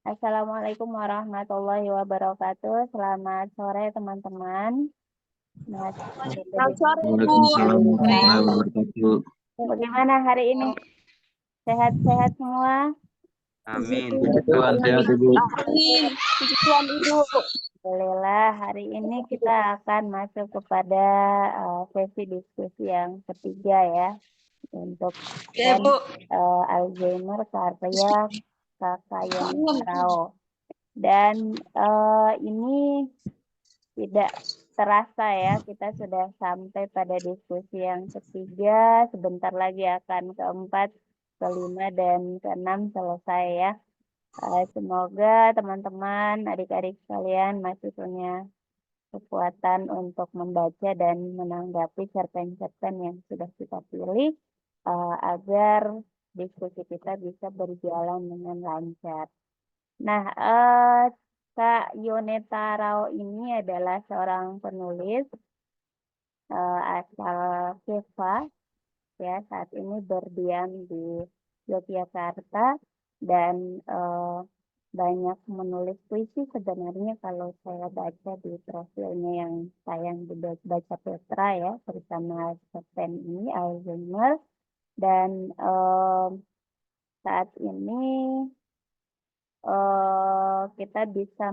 Assalamualaikum warahmatullahi wabarakatuh. Selamat sore teman-teman. Selamat sore, Bu. Waalaikumsalam warahmatullahi wabarakatuh. Bagaimana hari ini? Sehat-sehat semua? Amin. Puji Tuhan, sehat Ibu. Amin. Puji Tuhan, Ibu. Alhamdulillah, hari ini kita akan masuk kepada sesi diskusi yang ketiga ya, untuk Ya, Bu. Alzheimer karya Kakak Yonita. Dan ini tidak terasa ya, kita sudah sampai pada diskusi yang ketiga. Sebentar lagi akan keempat, kelima, dan keenam selesai ya. Semoga teman-teman, adik-adik sekalian masih punya kekuatan untuk membaca dan menanggapi cerpen-cerpen yang sudah kita pilih agar diskusi kita bisa berjalan dengan lancar. Nah, Kak Yoneta Rao ini adalah seorang penulis asal Keva, ya, saat ini berdiam di Yogyakarta dan banyak menulis puisi sebenarnya kalau saya baca di profilnya yang tayang di Baca Petra ya, bersama cerpen ini Alzheimer. Dan saat ini kita bisa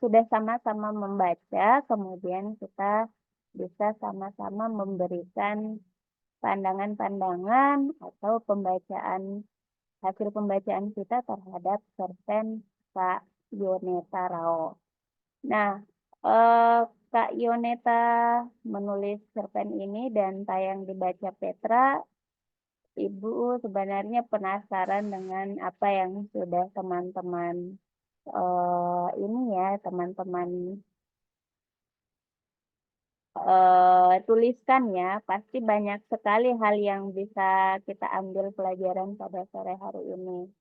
sudah sama-sama membaca, kemudian kita bisa sama-sama memberikan pandangan-pandangan atau hasil pembacaan kita terhadap cerpen Kak Yoneta Rao. Nah, Kak Yoneta menulis cerpen ini dan tayang di Baca Petra. Ibu sebenarnya penasaran dengan apa yang sudah teman-teman teman-teman tuliskan ya. Pasti banyak sekali hal yang bisa kita ambil pelajaran pada sore hari ini.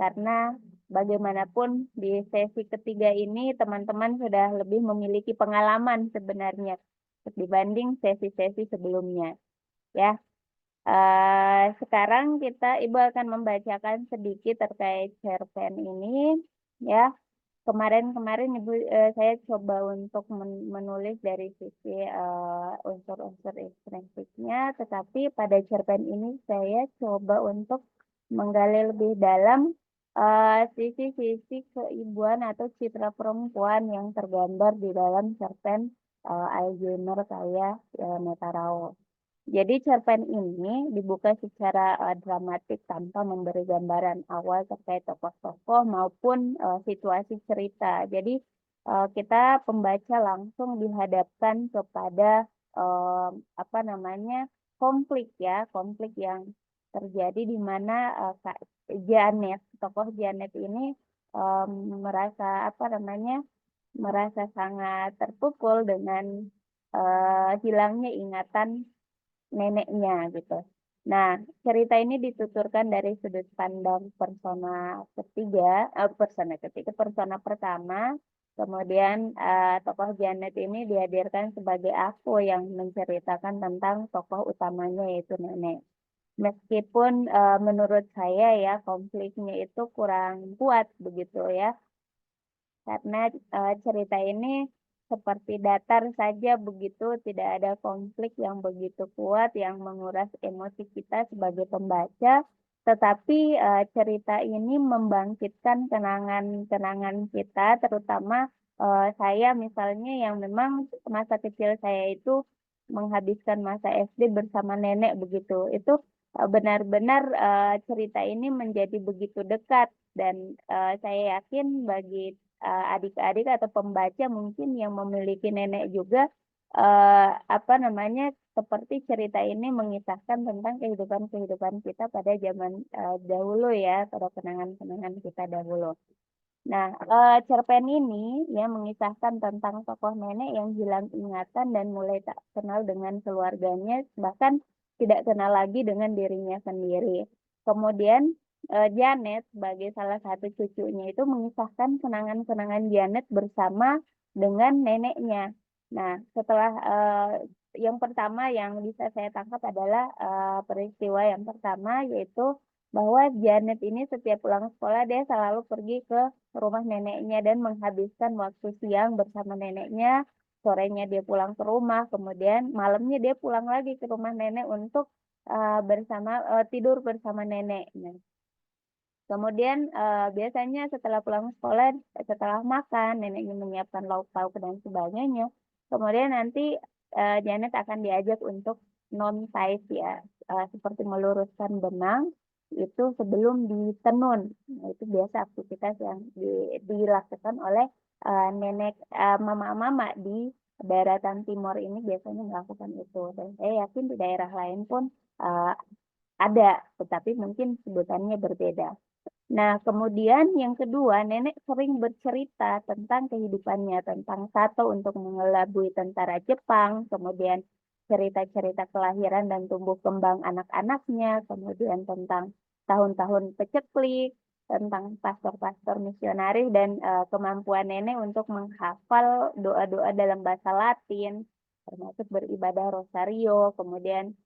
Karena bagaimanapun di sesi ketiga ini teman-teman sudah lebih memiliki pengalaman sebenarnya dibanding sesi-sesi sebelumnya. Ya. Sekarang Ibu akan membacakan sedikit terkait cerpen ini ya. Kemarin saya coba untuk menulis dari sisi unsur-unsur ekstrinsiknya, tetapi pada cerpen ini saya coba untuk menggali lebih dalam sisi-sisi keibuan atau citra perempuan yang tergambar di dalam cerpen Alzheimer karya Yoneta Rao. Jadi cerpen ini dibuka secara dramatik tanpa memberi gambaran awal terkait tokoh-tokoh maupun situasi cerita. Jadi kita pembaca langsung dihadapkan kepada konflik yang terjadi di mana tokoh Janet ini merasa sangat terpukul dengan hilangnya ingatan neneknya gitu. Nah, cerita ini dituturkan dari sudut pandang persona pertama. Kemudian tokoh Janet ini dihadirkan sebagai aku yang menceritakan tentang tokoh utamanya yaitu nenek. Meskipun menurut saya ya konfliknya itu kurang kuat begitu ya. Karena cerita ini seperti datar saja begitu, tidak ada konflik yang begitu kuat yang menguras emosi kita sebagai pembaca, tetapi cerita ini membangkitkan kenangan-kenangan kita, terutama saya misalnya yang memang masa kecil saya itu menghabiskan masa SD bersama nenek begitu. Itu benar-benar cerita ini menjadi begitu dekat dan saya yakin bagi adik-adik atau pembaca mungkin yang memiliki nenek juga seperti cerita ini mengisahkan tentang kehidupan kita pada zaman dahulu ya, pada kenangan-kenangan kita dahulu. Nah, cerpen ini ya mengisahkan tentang tokoh nenek yang hilang ingatan dan mulai tak kenal dengan keluarganya, bahkan tidak kenal lagi dengan dirinya sendiri. Kemudian Janet sebagai salah satu cucunya itu mengisahkan kenangan-kenangan Janet bersama dengan neneknya. Nah, setelah yang pertama yang bisa saya tangkap adalah peristiwa yang pertama yaitu bahwa Janet ini setiap pulang sekolah dia selalu pergi ke rumah neneknya dan menghabiskan waktu siang bersama neneknya, sorenya dia pulang ke rumah, kemudian malamnya dia pulang lagi ke rumah nenek untuk tidur bersama neneknya. Kemudian biasanya setelah pulang sekolah, setelah makan, neneknya menyiapkan lauk pauk dan sebagainya. Kemudian nanti Janet akan diajak untuk non-tais ya, seperti meluruskan benang itu sebelum ditenun. Nah, itu biasa aktivitas yang dilakukan oleh mama-mama di daratan timur ini biasanya melakukan itu. Dan saya yakin di daerah lain pun ada, tetapi mungkin sebutannya berbeda. Nah, kemudian yang kedua, nenek sering bercerita tentang kehidupannya, tentang Sato untuk mengelabui tentara Jepang, kemudian cerita-cerita kelahiran dan tumbuh kembang anak-anaknya, kemudian tentang tahun-tahun peceklik, tentang pastor-pastor misionaris dan kemampuan nenek untuk menghafal doa-doa dalam bahasa Latin, termasuk beribadah rosario, kemudian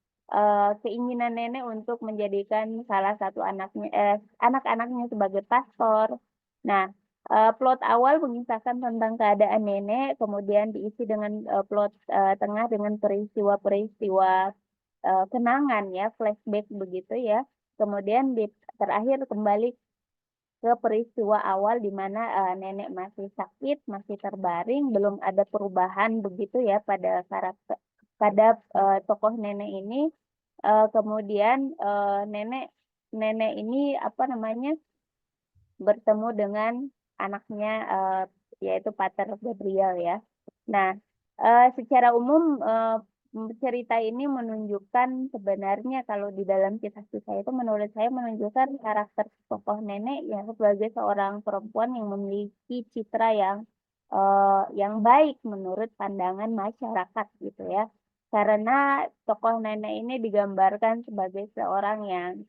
keinginan nenek untuk menjadikan salah satu anak-anaknya sebagai pastor. Nah, plot awal mengisahkan tentang keadaan nenek, kemudian diisi dengan plot tengah dengan peristiwa-peristiwa kenangan ya, flashback begitu ya. Kemudian terakhir kembali ke peristiwa awal di mana nenek masih sakit, masih terbaring, belum ada perubahan begitu ya pada karakter tokoh nenek ini. Kemudian nenek ini apa namanya bertemu dengan anaknya yaitu Pater Gabriel ya. Nah, secara umum cerita ini menunjukkan sebenarnya kalau di dalam kisah-kisah itu menurut saya menunjukkan karakter tokoh nenek yang sebagai seorang perempuan yang memiliki citra yang baik menurut pandangan masyarakat gitu ya. Karena tokoh nenek ini digambarkan sebagai seorang yang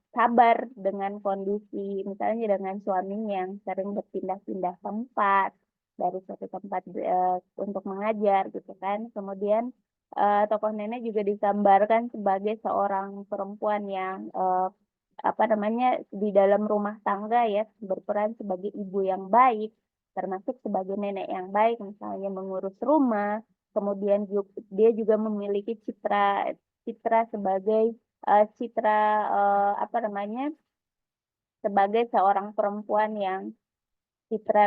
sabar dengan kondisi, misalnya dengan suaminya yang sering berpindah-pindah tempat dari suatu tempat untuk mengajar gitu kan. Kemudian tokoh nenek juga digambarkan sebagai seorang perempuan yang apa namanya di dalam rumah tangga ya berperan sebagai ibu yang baik, termasuk sebagai nenek yang baik, misalnya mengurus rumah. Kemudian dia juga memiliki citra sebagai citra apa namanya sebagai seorang perempuan yang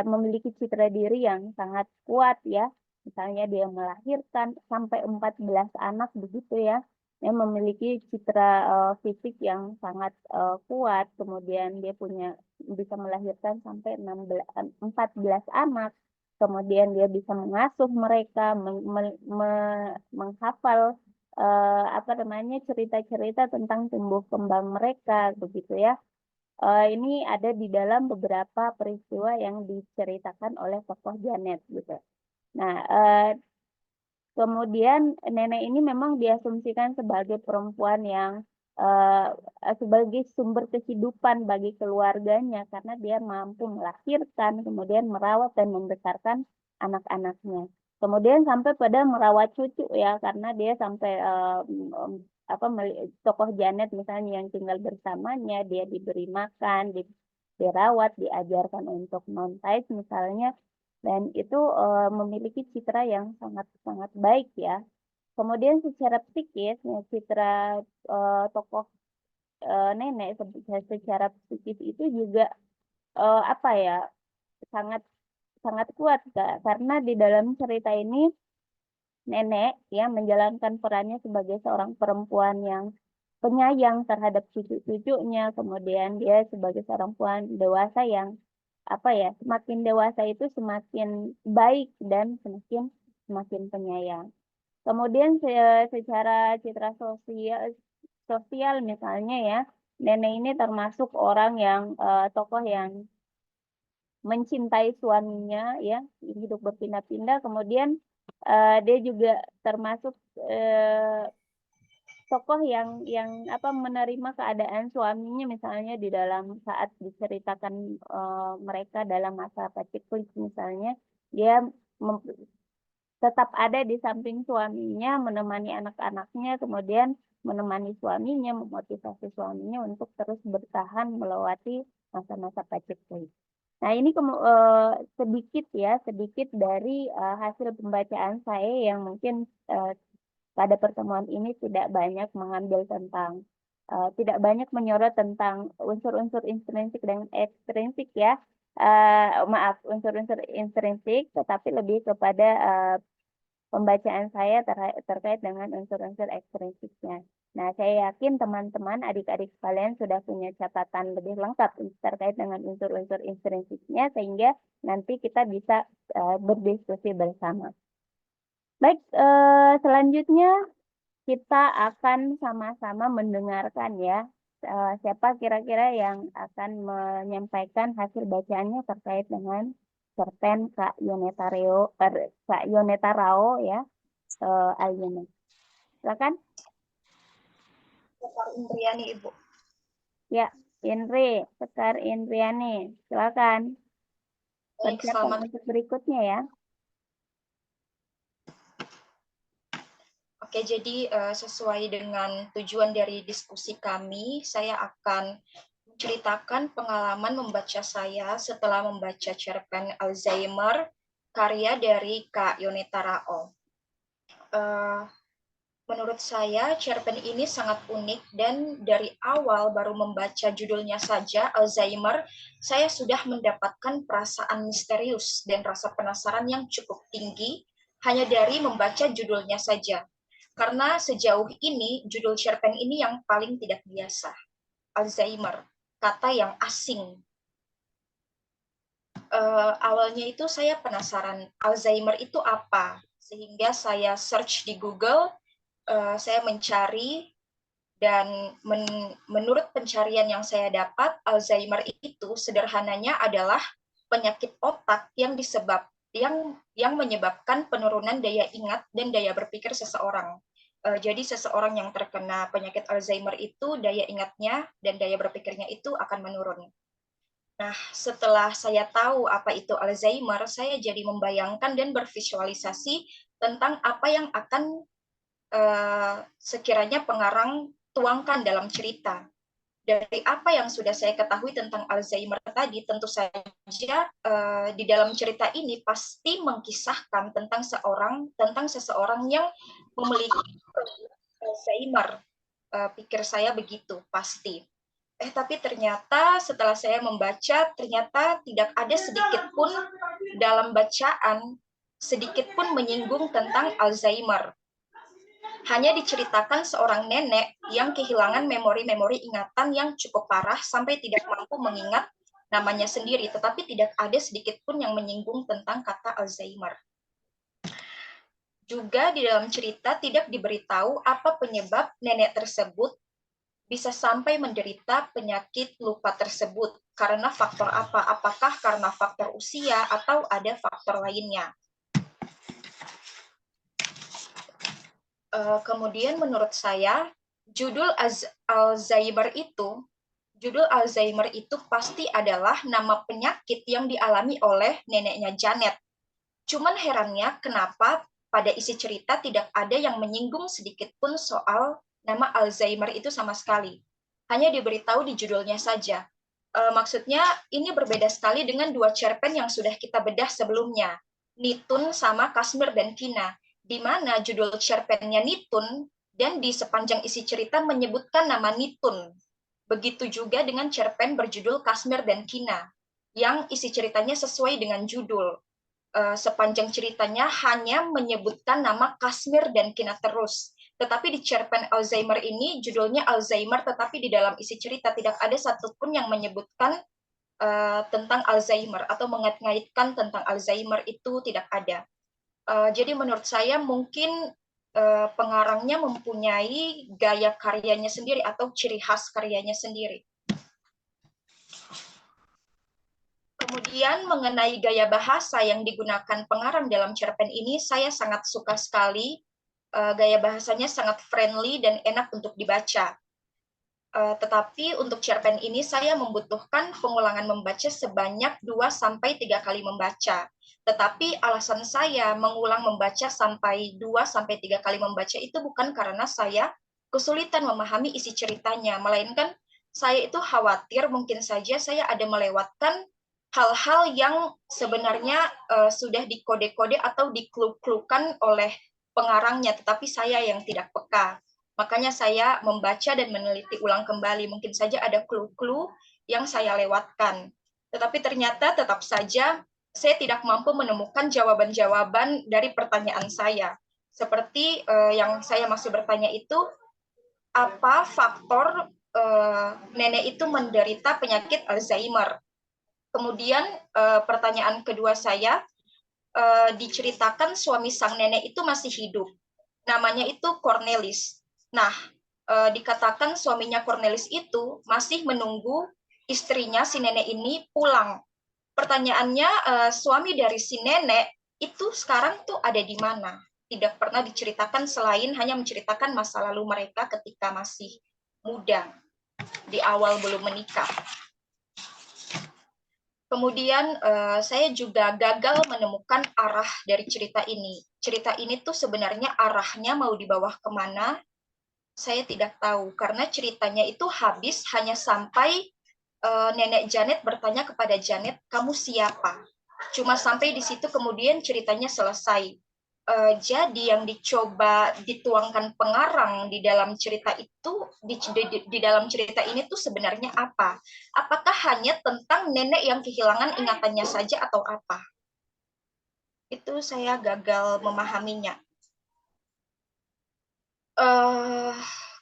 memiliki citra diri yang sangat kuat ya. Misalnya dia melahirkan sampai 14 anak begitu ya. Dia memiliki citra fisik yang sangat kuat, kemudian dia bisa melahirkan sampai 14 anak. Kemudian dia bisa mengasuh mereka, menghafal apa namanya cerita-cerita tentang tumbuh kembang mereka begitu ya. Ini ada di dalam beberapa peristiwa yang diceritakan oleh tokoh Janet gitu. Nah, kemudian nenek ini memang diasumsikan sebagai perempuan yang sebagai sumber kehidupan bagi keluarganya karena dia mampu melahirkan, kemudian merawat dan membesarkan anak-anaknya. Kemudian sampai pada merawat cucu ya karena dia sampai tokoh Janet misalnya yang tinggal bersamanya, dia diberi makan, dirawat, diajarkan untuk non-tais misalnya, dan itu memiliki citra yang sangat-sangat baik ya. Kemudian secara psikis, ya, citra tokoh nenek secara psikis itu juga apa ya sangat sangat kuat karena di dalam cerita ini nenek ya menjalankan perannya sebagai seorang perempuan yang penyayang terhadap cucu-cucunya, kemudian dia sebagai seorang perempuan dewasa yang apa ya semakin dewasa itu semakin baik dan semakin penyayang. Kemudian secara citra sosial misalnya ya, nenek ini termasuk orang yang tokoh yang mencintai suaminya ya, hidup berpindah-pindah, kemudian dia juga termasuk tokoh yang apa menerima keadaan suaminya misalnya di dalam saat diceritakan mereka dalam masa paceklik misalnya dia tetap ada di samping suaminya menemani anak-anaknya, kemudian menemani suaminya, memotivasi suaminya untuk terus bertahan melewati masa-masa paceklik. Nah, ini sedikit dari hasil pembacaan saya yang mungkin pada pertemuan ini tidak banyak tidak banyak menyorot tentang unsur-unsur intrinsik dan ekstrinsik ya. Unsur-unsur intrinsik, tetapi lebih kepada pembacaan saya terkait dengan unsur-unsur ekstrinsiknya. Nah, saya yakin teman-teman, adik-adik sekalian sudah punya catatan lebih lengkap terkait dengan unsur-unsur intrinsiknya, sehingga nanti kita bisa berdiskusi bersama. Baik, selanjutnya kita akan sama-sama mendengarkan ya, siapa kira-kira yang akan menyampaikan hasil bacaannya terkait dengan cerpen Kak Yoneta Rao ya, Al-Yunus. Silakan. Sekar Indriani, Ibu. Ya, Sekar Indriani, silakan. Baik, Persiapan untuk berikutnya ya. Oke, jadi sesuai dengan tujuan dari diskusi kami, saya akan menceritakan pengalaman membaca saya setelah membaca cerpen Alzheimer, karya dari Kak Yoneta Rao. Menurut saya, cerpen ini sangat unik dan dari awal baru membaca judulnya saja, Alzheimer, saya sudah mendapatkan perasaan misterius dan rasa penasaran yang cukup tinggi hanya dari membaca judulnya saja. Karena sejauh ini, judul cerpen ini yang paling tidak biasa. Alzheimer, kata yang asing. Awalnya itu saya penasaran, Alzheimer itu apa? Sehingga saya search di Google, saya mencari dan menurut pencarian yang saya dapat, Alzheimer itu sederhananya adalah penyakit otak yang menyebabkan penurunan daya ingat dan daya berpikir seseorang. Jadi seseorang yang terkena penyakit Alzheimer itu daya ingatnya dan daya berpikirnya itu akan menurun. Nah, setelah saya tahu apa itu Alzheimer, saya jadi membayangkan dan bervisualisasi tentang apa yang akan sekiranya pengarang tuangkan dalam cerita. Dari apa yang sudah saya ketahui tentang Alzheimer tadi, tentu saja di dalam cerita ini pasti mengkisahkan tentang seseorang yang memiliki Alzheimer. Pikir saya begitu, pasti. Tapi ternyata setelah saya membaca, ternyata tidak ada sedikit pun dalam bacaan, sedikit pun menyinggung tentang Alzheimer. Hanya diceritakan seorang nenek yang kehilangan memori-memori ingatan yang cukup parah sampai tidak mampu mengingat namanya sendiri, tetapi tidak ada sedikit pun yang menyinggung tentang kata Alzheimer. Juga di dalam cerita tidak diberitahu apa penyebab nenek tersebut bisa sampai menderita penyakit lupa tersebut. Karena faktor apa? Apakah karena faktor usia atau ada faktor lainnya? Kemudian menurut saya judul Alzheimer itu pasti adalah nama penyakit yang dialami oleh neneknya Janet. Cuman herannya kenapa pada isi cerita tidak ada yang menyinggung sedikit pun soal nama Alzheimer itu sama sekali. Hanya diberitahu di judulnya saja. Maksudnya ini berbeda sekali dengan dua cerpen yang sudah kita bedah sebelumnya, Nitun sama Kashmir dan Kina, di mana judul cerpennya Nitun dan di sepanjang isi cerita menyebutkan nama Nitun. Begitu juga dengan cerpen berjudul Kashmir dan Kina, yang isi ceritanya sesuai dengan judul. Sepanjang ceritanya hanya menyebutkan nama Kashmir dan Kina terus. Tetapi di cerpen Alzheimer ini judulnya Alzheimer, tetapi di dalam isi cerita tidak ada satupun yang menyebutkan tentang Alzheimer atau mengait-ngaitkan tentang Alzheimer, itu tidak ada. Jadi menurut saya mungkin pengarangnya mempunyai gaya karyanya sendiri atau ciri khas karyanya sendiri. Kemudian mengenai gaya bahasa yang digunakan pengarang dalam cerpen ini, saya sangat suka sekali. Gaya bahasanya sangat friendly dan enak untuk dibaca. Tetapi untuk cerpen ini saya membutuhkan pengulangan membaca sebanyak 2-3 kali membaca. Tetapi alasan saya mengulang membaca sampai 2-3 kali membaca itu bukan karena saya kesulitan memahami isi ceritanya, melainkan saya itu khawatir mungkin saja saya ada melewatkan hal-hal yang sebenarnya sudah dikode-kode atau diklu-klukan oleh pengarangnya, tetapi saya yang tidak peka. Makanya saya membaca dan meneliti ulang kembali. Mungkin saja ada clue-clue yang saya lewatkan. Tetapi ternyata tetap saja saya tidak mampu menemukan jawaban-jawaban dari pertanyaan saya. Seperti yang saya masih bertanya itu, apa faktor nenek itu menderita penyakit Alzheimer? Kemudian pertanyaan kedua saya, diceritakan suami sang nenek itu masih hidup. Namanya itu Cornelis. Nah, dikatakan suaminya Cornelis itu masih menunggu istrinya si nenek ini pulang. Pertanyaannya, suami dari si nenek itu sekarang tuh ada di mana? Tidak pernah diceritakan selain hanya menceritakan masa lalu mereka ketika masih muda, di awal belum menikah. Kemudian saya juga gagal menemukan arah dari cerita ini. Cerita ini tuh sebenarnya arahnya mau dibawa kemana, saya tidak tahu. Karena ceritanya itu habis hanya sampai nenek Janet bertanya kepada Janet, kamu siapa? Cuma sampai di situ kemudian ceritanya selesai. Jadi yang dicoba dituangkan pengarang di dalam cerita itu, di dalam cerita ini tuh sebenarnya apa? Apakah hanya tentang nenek yang kehilangan ingatannya saja atau apa? Itu saya gagal memahaminya.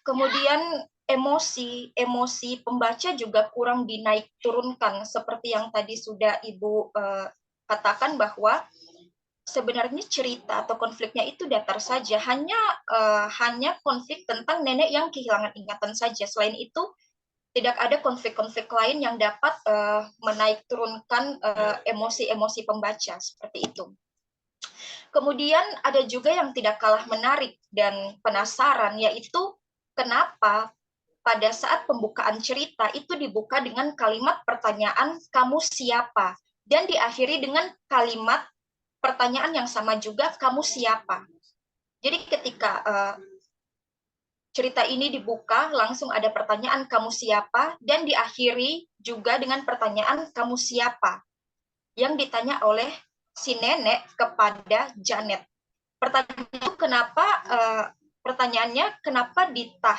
Kemudian emosi pembaca juga kurang dinaik turunkan, seperti yang tadi sudah Ibu katakan bahwa sebenarnya cerita atau konfliknya itu datar saja, hanya konflik tentang nenek yang kehilangan ingatan saja. Selain itu tidak ada konflik-konflik lain yang dapat menaik turunkan emosi-emosi pembaca seperti itu. Kemudian ada juga yang tidak kalah menarik dan penasaran, yaitu kenapa pada saat pembukaan cerita itu dibuka dengan kalimat pertanyaan kamu siapa, dan diakhiri dengan kalimat pertanyaan yang sama juga, kamu siapa. Jadi ketika cerita ini dibuka, langsung ada pertanyaan kamu siapa, dan diakhiri juga dengan pertanyaan kamu siapa, yang ditanya oleh si nenek kepada Janet. Pertanyaannya kenapa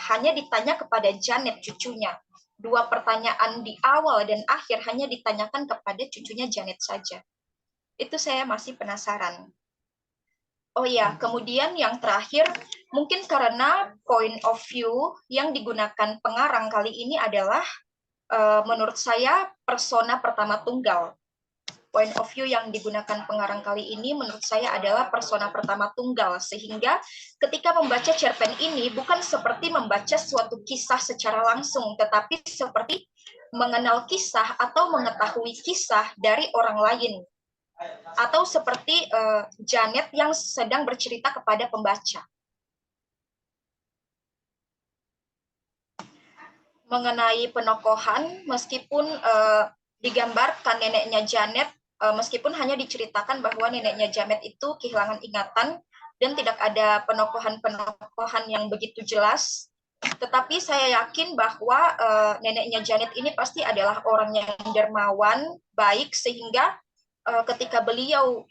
hanya ditanya kepada Janet cucunya. Dua pertanyaan di awal dan akhir hanya ditanyakan kepada cucunya Janet saja. Itu saya masih penasaran. Oh ya, kemudian yang terakhir, mungkin karena point of view yang digunakan pengarang kali ini adalah menurut saya persona pertama tunggal. Point of view yang digunakan pengarang kali ini menurut saya adalah persona pertama tunggal, sehingga ketika membaca cerpen ini bukan seperti membaca suatu kisah secara langsung, tetapi seperti mengenal kisah atau mengetahui kisah dari orang lain, atau seperti Janet yang sedang bercerita kepada pembaca. Mengenai penokohan, meskipun digambarkan neneknya Janet, meskipun hanya diceritakan bahwa neneknya Janet itu kehilangan ingatan dan tidak ada penokohan-penokohan yang begitu jelas, tetapi saya yakin bahwa neneknya Janet ini pasti adalah orang yang dermawan, baik, sehingga ketika beliau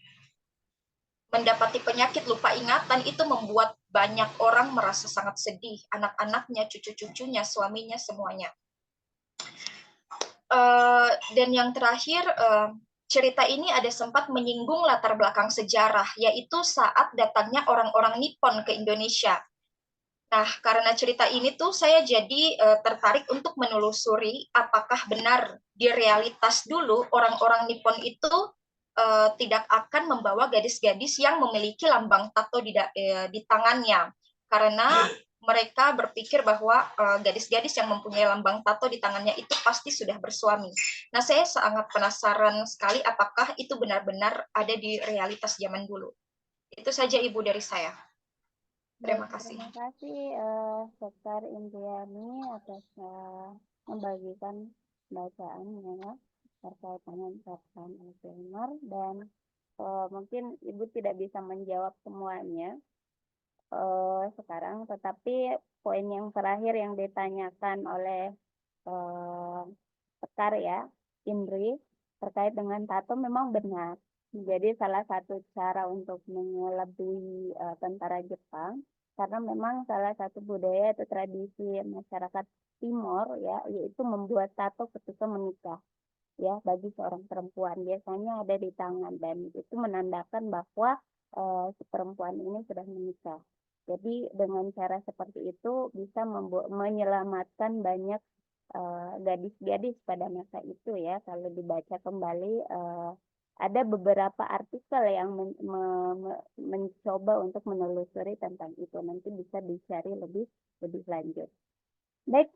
mendapati penyakit lupa ingatan itu membuat banyak orang merasa sangat sedih, anak-anaknya, cucu-cucunya, suaminya, semuanya. Dan yang terakhir, cerita ini ada sempat menyinggung latar belakang sejarah, yaitu saat datangnya orang-orang Nippon ke Indonesia. Nah, karena cerita ini tuh saya jadi tertarik untuk menelusuri apakah benar di realitas dulu orang-orang Nippon itu tidak akan membawa gadis-gadis yang memiliki lambang tato di tangannya, karena mereka berpikir bahwa gadis-gadis yang mempunyai lambang tato di tangannya itu pasti sudah bersuami. Nah, saya sangat penasaran sekali apakah itu benar-benar ada di realitas zaman dulu. Itu saja Ibu dari saya. Terima kasih. Terima kasih Dr. Indriani atas membagikan bacaannya terkait dengan cerpen Alzheimer, dan mungkin Ibu tidak bisa menjawab semuanya. sekarang, tetapi poin yang terakhir yang ditanyakan oleh Sekar ya, Indri, terkait dengan tato memang benar. Jadi salah satu cara untuk mengelabui tentara Jepang, karena memang salah satu budaya atau tradisi masyarakat Timor ya, yaitu membuat tato ketika menikah ya bagi seorang perempuan biasanya ada di tangan dan itu menandakan bahwa si perempuan ini sudah menikah. Jadi dengan cara seperti itu bisa menyelamatkan banyak gadis-gadis pada masa itu ya. Kalau dibaca kembali ada beberapa artikel yang mencoba untuk menelusuri tentang itu. Nanti bisa dicari lebih lanjut. Baik,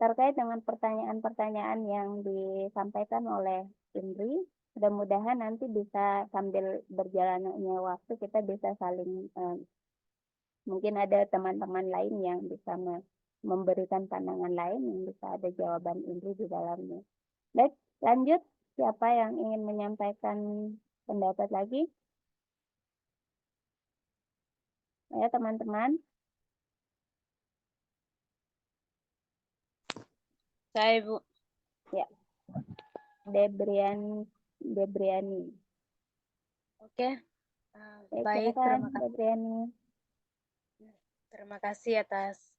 terkait dengan pertanyaan-pertanyaan yang disampaikan oleh Indri, mudah-mudahan nanti bisa sambil berjalannya waktu kita bisa saling mungkin ada teman-teman lain yang bisa memberikan pandangan lain yang bisa ada jawaban Indri di dalamnya. Baik, lanjut. Siapa yang ingin menyampaikan pendapat lagi? Ya, teman-teman. Saya, Bu. Ya. Debriani. Oke. Baik, silakan, Debriani. Terima kasih atas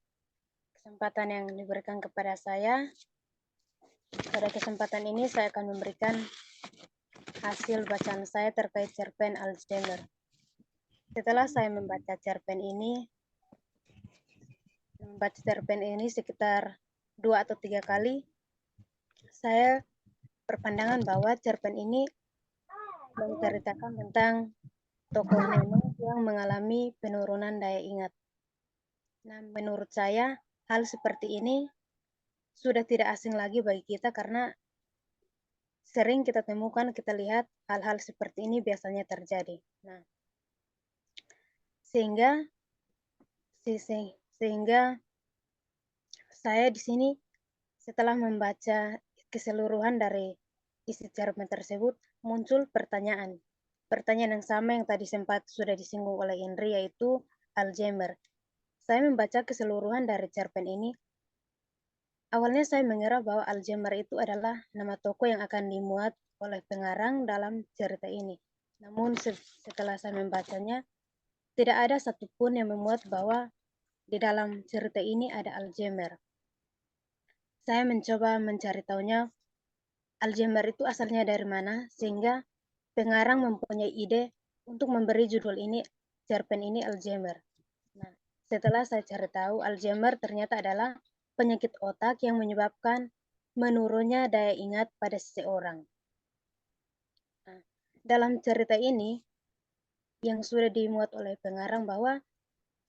kesempatan yang diberikan kepada saya. Pada kesempatan ini saya akan memberikan hasil bacaan saya terkait cerpen Alzheimer. Setelah saya membaca cerpen ini sekitar 2 atau 3 kali, saya berpandangan bahwa cerpen ini menceritakan tentang tokoh nenek yang mengalami penurunan daya ingat. Nah, menurut saya hal seperti ini sudah tidak asing lagi bagi kita karena sering kita temukan, kita lihat hal-hal seperti ini biasanya terjadi. Nah, sehingga saya di sini setelah membaca keseluruhan dari isi cerpen tersebut muncul pertanyaan yang sama yang tadi sempat sudah disinggung oleh Indri, yaitu Alzheimer. Saya membaca keseluruhan dari cerpen ini. Awalnya saya mengira bahwa Alzheimer itu adalah nama tokoh yang akan dimuat oleh pengarang dalam cerita ini. Namun setelah saya membacanya, tidak ada satupun yang memuat bahwa di dalam cerita ini ada Alzheimer. Saya mencoba mencari tahunya Alzheimer itu asalnya dari mana, sehingga pengarang mempunyai ide untuk memberi judul ini, cerpen ini Alzheimer. Nah, setelah saya cari tahu, Alzheimer ternyata adalah penyakit otak yang menyebabkan menurunnya daya ingat pada seseorang. Nah, dalam cerita ini, yang sudah dimuat oleh pengarang bahwa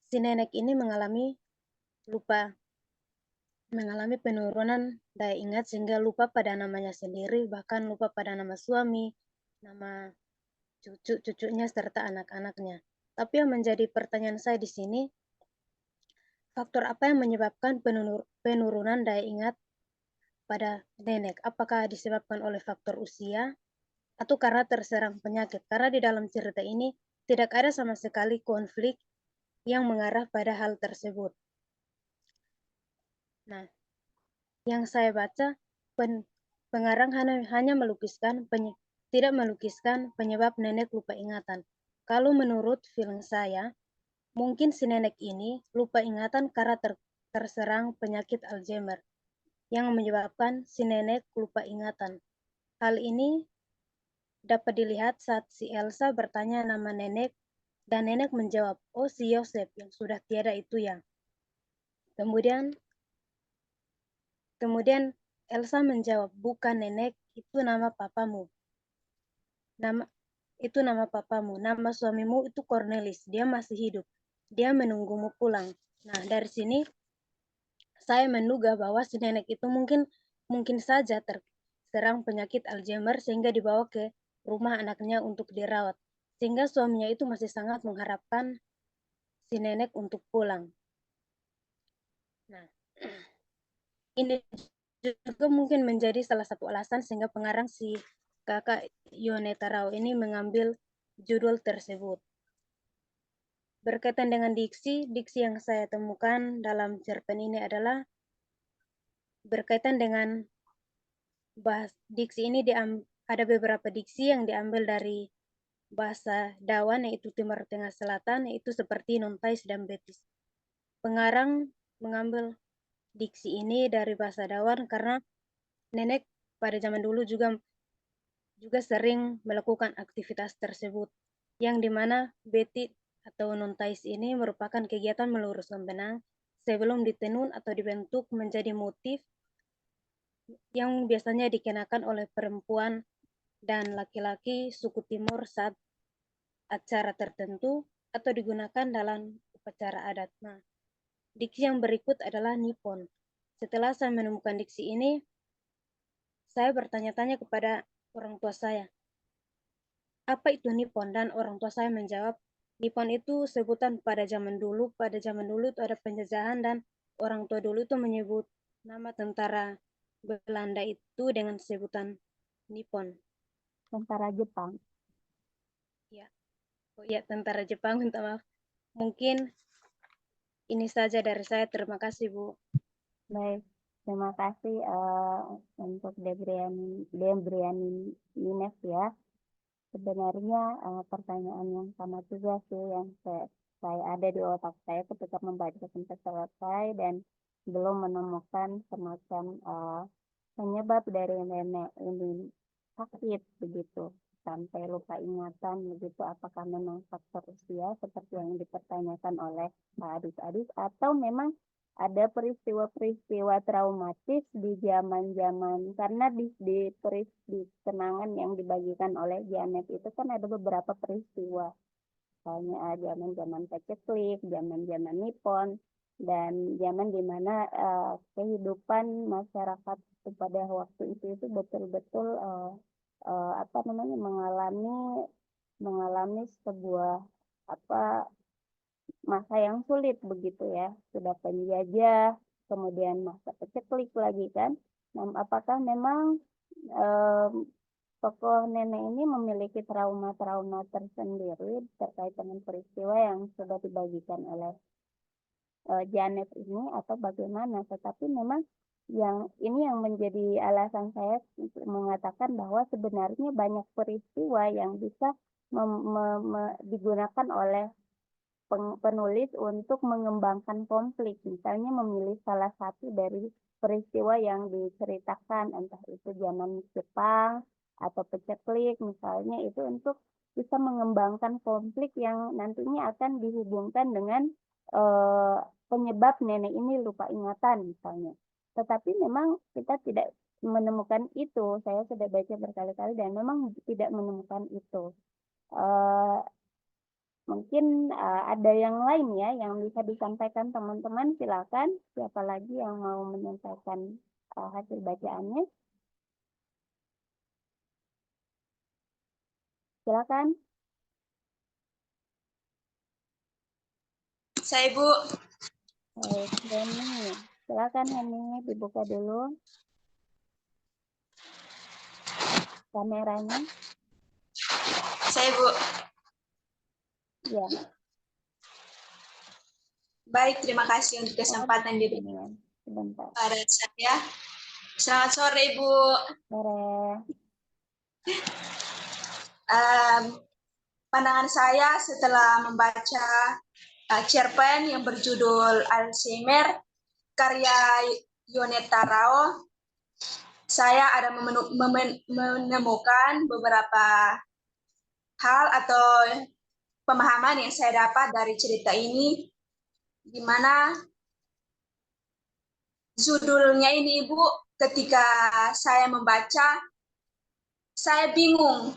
si nenek ini mengalami penurunan daya ingat sehingga lupa pada namanya sendiri, bahkan lupa pada nama suami, nama cucunya, serta anak-anaknya. Tapi yang menjadi pertanyaan saya di sini, faktor apa yang menyebabkan penurunan daya ingat pada nenek? Apakah disebabkan oleh faktor usia atau karena terserang penyakit? Karena di dalam cerita ini tidak ada sama sekali konflik yang mengarah pada hal tersebut. Nah, yang saya baca, pengarang hanya tidak melukiskan penyebab nenek lupa ingatan. Kalau menurut film saya, mungkin si nenek ini lupa ingatan karena terserang penyakit Alzheimer yang menyebabkan si nenek lupa ingatan. Hal ini dapat dilihat saat si Elsa bertanya nama nenek dan nenek menjawab, "Oh, si Yosef yang sudah tiada itu ya." Kemudian Elsa menjawab, "Bukan nenek, itu nama papamu. Nama suamimu itu Cornelis, dia masih hidup. Dia menunggumu pulang." Nah, dari sini saya menduga bahwa si nenek itu mungkin saja terserang penyakit Alzheimer sehingga dibawa ke rumah anaknya untuk dirawat. Sehingga suaminya itu masih sangat mengharapkan si nenek untuk pulang. Nah, ini juga mungkin menjadi salah satu alasan sehingga pengarang si kakak Yone Tarao ini mengambil judul tersebut. Berkaitan dengan diksi yang saya temukan dalam cerpen ini adalah berkaitan dengan diksi ini ada beberapa diksi yang diambil dari bahasa Dawan, yaitu Timur Tengah Selatan, yaitu seperti Nontais dan Betis. Pengarang mengambil diksi ini dari bahasa Dawan karena nenek pada zaman dulu juga sering melakukan aktivitas tersebut, yang dimana betit atau Nontais ini merupakan kegiatan meluruskan benang sebelum ditenun atau dibentuk menjadi motif yang biasanya dikenakan oleh perempuan dan laki-laki suku Timur saat acara tertentu atau digunakan dalam upacara adat. Nah, diksi yang berikut adalah Nippon. Setelah saya menemukan diksi ini, saya bertanya-tanya kepada orang tua saya, apa itu Nippon? Dan orang tua saya menjawab, Nippon itu sebutan pada zaman dulu. Pada zaman dulu itu ada penjajahan dan orang tua dulu itu menyebut nama tentara Belanda itu dengan sebutan Nippon. Tentara Jepang. Ya, oh ya, tentara Jepang, minta maaf. Mungkin ini saja dari saya. Terima kasih, Bu. Baik, terima kasih untuk Debriani Nines ya. Sebenarnya pertanyaan yang sama juga sih yang saya ada di otak saya ketika membaca sampai selesai dan belum menemukan semacam penyebab dari nenek ini sakit begitu sampai lupa ingatan begitu, apakah memang faktor usia seperti yang dipertanyakan oleh Pak Adis atau memang ada peristiwa-peristiwa traumatis di zaman-zaman, karena di kenangan yang dibagikan oleh Janet itu kan ada beberapa peristiwa, misalnya zaman-zaman paceklik, zaman-zaman Nippon, dan zaman dimana kehidupan masyarakat pada waktu itu betul-betul apa namanya mengalami sebuah apa masa yang sulit begitu ya, sudah penjajah, kemudian masa paceklik lagi kan. Nah, apakah memang tokoh nenek ini memiliki trauma-trauma tersendiri terkait dengan peristiwa yang sudah dibagikan oleh Janet ini atau bagaimana? Tetapi memang yang ini yang menjadi alasan saya untuk mengatakan bahwa sebenarnya banyak peristiwa yang bisa digunakan oleh penulis untuk mengembangkan konflik, misalnya memilih salah satu dari peristiwa yang diceritakan, entah itu zaman Jepang atau paceklik misalnya, itu untuk bisa mengembangkan konflik yang nantinya akan dihubungkan dengan penyebab nenek ini lupa ingatan misalnya. Tetapi memang kita tidak menemukan itu, saya sudah baca berkali-kali dan memang tidak menemukan itu. Mungkin ada yang lain ya yang bisa disampaikan teman-teman, silakan. Siapa lagi yang mau menyampaikan hasil bacaannya? Silakan. Saya, Bu. Baik, Heni. Silakan Heni, dibuka dulu kameranya. Saya, Bu. Ya. Baik, terima kasih untuk kesempatan diberikan Sebentar. pada saya. Selamat sore, Bu. Sore. Pandangan saya setelah membaca cerpen yang berjudul Alzheimer karya Yoneta Rao, saya ada menemukan beberapa hal atau pemahaman yang saya dapat dari cerita ini, di mana judulnya ini, Ibu, ketika saya membaca, saya bingung.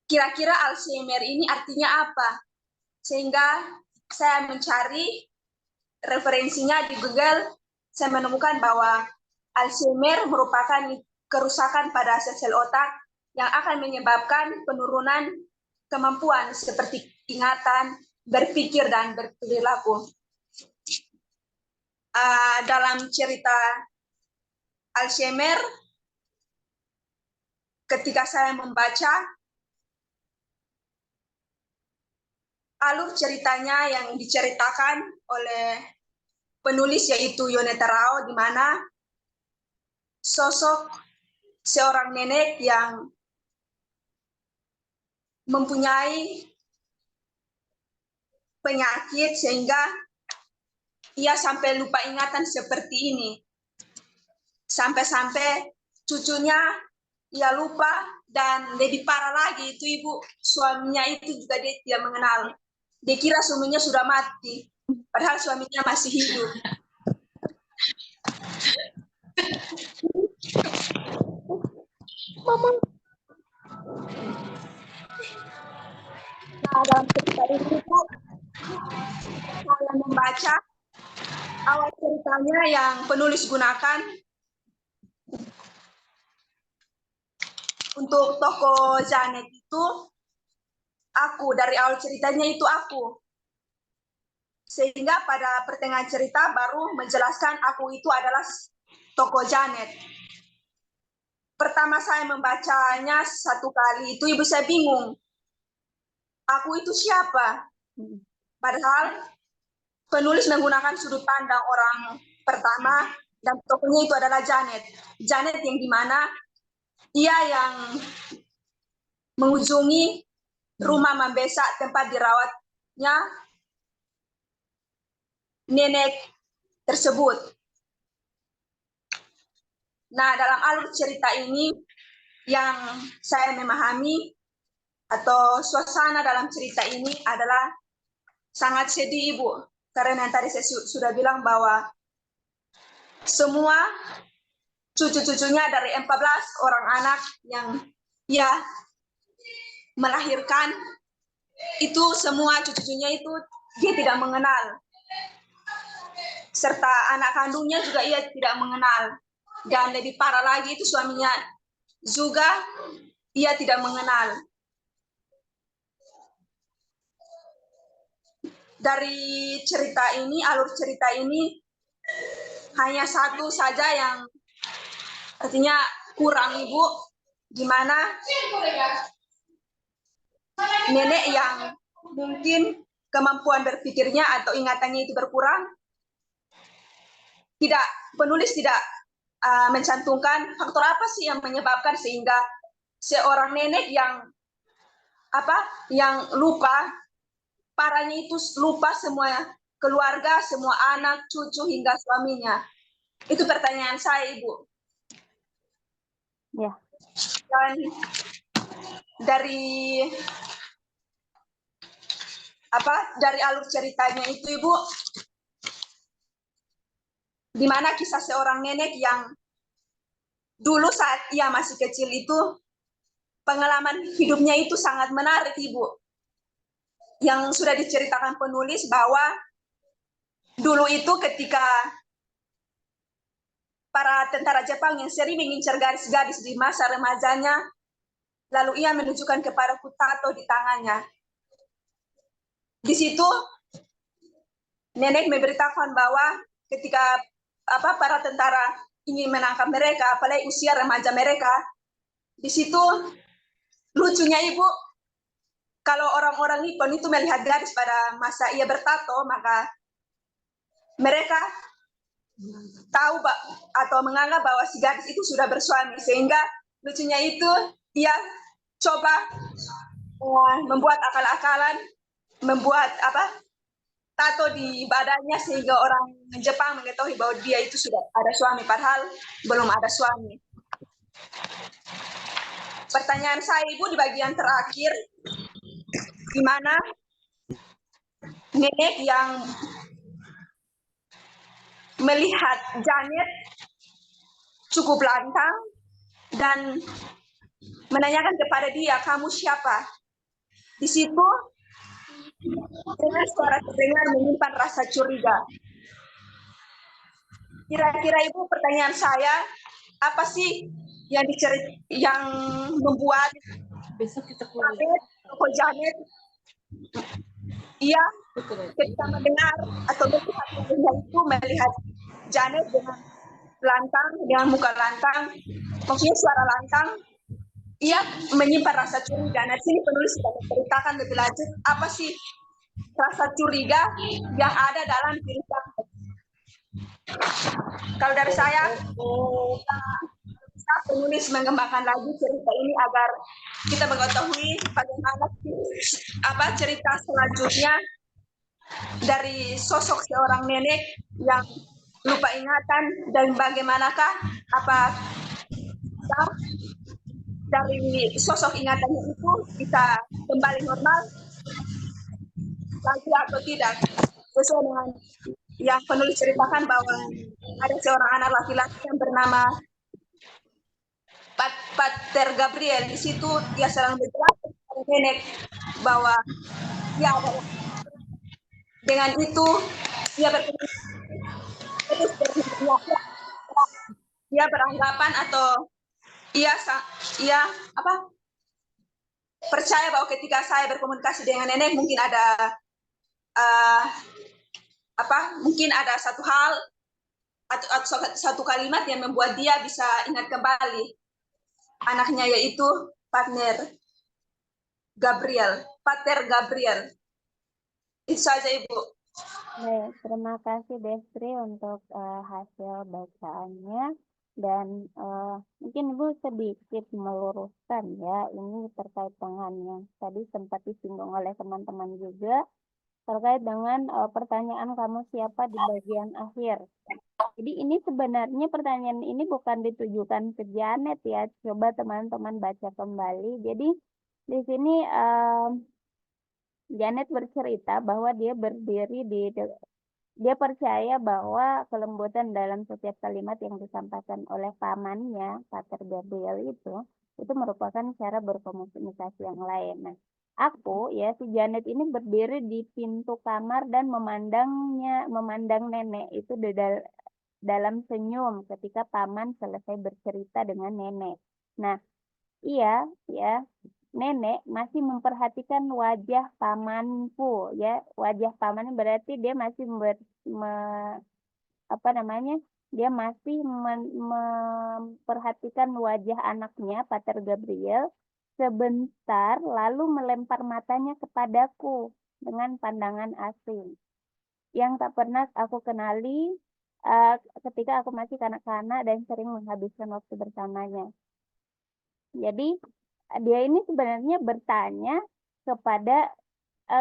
Kira-kira Alzheimer ini artinya apa? Sehingga saya mencari referensinya di Google, saya menemukan bahwa Alzheimer merupakan kerusakan pada sel-sel otak yang akan menyebabkan penurunan kemampuan seperti ingatan, berpikir, dan berperilaku. Dalam cerita Alzheimer, ketika saya membaca, alur ceritanya yang diceritakan oleh penulis yaitu Yoneta Rao, di mana sosok seorang nenek yang mempunyai penyakit sehingga ia sampai lupa ingatan seperti ini. Sampai-sampai cucunya ia lupa, dan lebih parah lagi itu ibu suaminya itu juga dia tidak mengenal. Dia kira suaminya sudah mati, padahal suaminya masih hidup. Nah, dalam cerita ini Bu, saya membaca awal ceritanya yang penulis gunakan untuk tokoh Janet itu aku, dari awal ceritanya itu aku. Sehingga pada pertengahan cerita baru menjelaskan aku itu adalah tokoh Janet. Pertama saya membacanya satu kali itu ibu saya bingung. Aku itu siapa? Padahal penulis menggunakan sudut pandang orang pertama dan tokohnya itu adalah Janet. Janet yang dimana ia yang mengunjungi rumah Mambesa tempat dirawatnya nenek tersebut. Nah, dalam alur cerita ini yang saya memahami atau suasana dalam cerita ini adalah sangat sedih Ibu. Karena tadi saya sudah bilang bahwa semua cucu-cucunya dari 14 orang anak yang ia melahirkan, itu semua cucu-cucunya itu dia tidak mengenal. Serta anak kandungnya juga ia tidak mengenal. Dan lebih parah lagi itu suaminya juga ia tidak mengenal. Dari cerita ini, alur cerita ini hanya satu saja yang artinya kurang Ibu, di mana nenek yang mungkin kemampuan berpikirnya atau ingatannya itu berkurang, penulis tidak mencantumkan faktor apa sih yang menyebabkan sehingga seorang nenek yang lupa, parahnya itu lupa semua keluarga, semua anak, cucu hingga suaminya. Itu pertanyaan saya Ibu. Ya. Dan dari alur ceritanya itu Ibu, di mana kisah seorang nenek yang dulu saat ia masih kecil itu pengalaman hidupnya itu sangat menarik Ibu. Yang sudah diceritakan penulis bahwa dulu itu ketika para tentara Jepang yang sering mengincar gadis-gadis di masa remajanya, lalu ia menunjukkan kepada tato di tangannya. Di situ nenek memberitakan bahwa ketika para tentara ingin menangkap mereka, apalagi usia remaja mereka, di situ lucunya Ibu, kalau orang-orang Nippon itu melihat gadis pada masa ia bertato, maka mereka tahu atau menganggap bahwa si gadis itu sudah bersuami, sehingga lucunya itu ia coba membuat akal-akalan, membuat tato di badannya sehingga orang Jepang mengetahui bahwa dia itu sudah ada suami, padahal belum ada suami. Pertanyaan saya Ibu di bagian terakhir, di mana nenek yang melihat Janet cukup lantang dan menanyakan kepada dia, kamu siapa? Di situ dengan suara terdengar menyimpan rasa curiga. Kira-kira Ibu, pertanyaan saya, apa sih yang membuat tokoh Janet ia ketika mendengar atau melihat Janet dengan lantang, dengan muka lantang, maksudnya suara lantang, ia menyimpan rasa curiga. Nah, sini penulis sudah menceritakan lebih lanjut apa sih rasa curiga yang ada dalam diri Janet. Kalau dari saya penulis mengembangkan lagi cerita ini agar kita mengetahui bagaimana cerita selanjutnya dari sosok seorang nenek yang lupa ingatan dan bagaimanakah dari sosok ingatannya itu bisa kembali normal lagi atau tidak, sesuai dengan yang penulis ceritakan bahwa ada seorang anak laki-laki yang bernama Pater Gabriel. Di situ dia sedang menjelaskan kepada nenek bahwa dia adalah, dengan itu dia beranggapan atau ia percaya bahwa ketika saya berkomunikasi dengan nenek mungkin ada mungkin ada satu hal atau satu kalimat yang membuat dia bisa ingat kembali anaknya, yaitu Pater Gabriel. Itu saja, Ibu. Baik, terima kasih Destri untuk hasil bacaannya, dan mungkin Ibu sedikit meluruskan ya, ini terkait dengan yang tadi sempat disinggung oleh teman-teman juga terkait dengan pertanyaan kamu siapa di bagian akhir. Jadi ini sebenarnya pertanyaan ini bukan ditujukan ke Janet ya. Coba teman-teman baca kembali. Jadi di sini Janet bercerita bahwa dia berdiri dia percaya bahwa kelembutan dalam setiap kalimat yang disampaikan oleh pamannya, Pater Gabriel itu merupakan cara berkomunikasi yang lain. Nah, si Janet ini berdiri di pintu kamar dan memandang nenek itu dalam senyum ketika paman selesai bercerita dengan nenek. Nah, iya, ya, nenek masih memperhatikan wajah pamanku, ya. Wajah paman berarti dia masih dia masih memperhatikan wajah anaknya, Pater Gabriel, sebentar lalu melempar matanya kepadaku dengan pandangan asing yang tak pernah aku kenali ketika aku masih kanak-kanak dan sering menghabiskan waktu bersamanya. Jadi dia ini sebenarnya bertanya kepada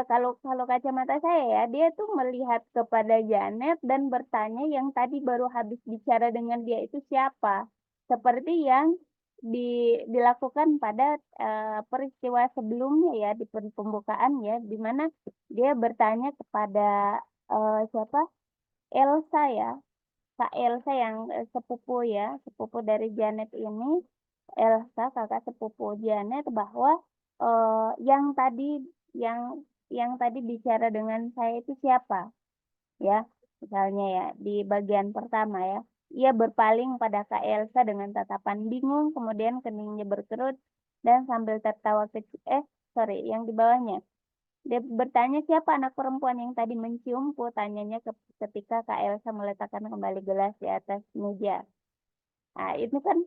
kalau kacamata saya ya, dia tuh melihat kepada Janet dan bertanya yang tadi baru habis bicara dengan dia itu siapa, seperti yang dilakukan pada peristiwa sebelumnya ya, di pembukaan ya, di mana dia bertanya kepada Elsa ya, Kak Elsa yang sepupu dari Janet ini, Elsa kakak sepupu Janet, bahwa yang tadi bicara dengan saya itu siapa ya, misalnya ya di bagian pertama ya, ia berpaling pada Kak Elsa dengan tatapan bingung, kemudian keningnya berkerut dan sambil tertawa kecil. Yang di bawahnya dia bertanya siapa anak perempuan yang tadi menciumku, tanyanya ketika Kak Elsa meletakkan kembali gelas di atas meja. Nah, itu kan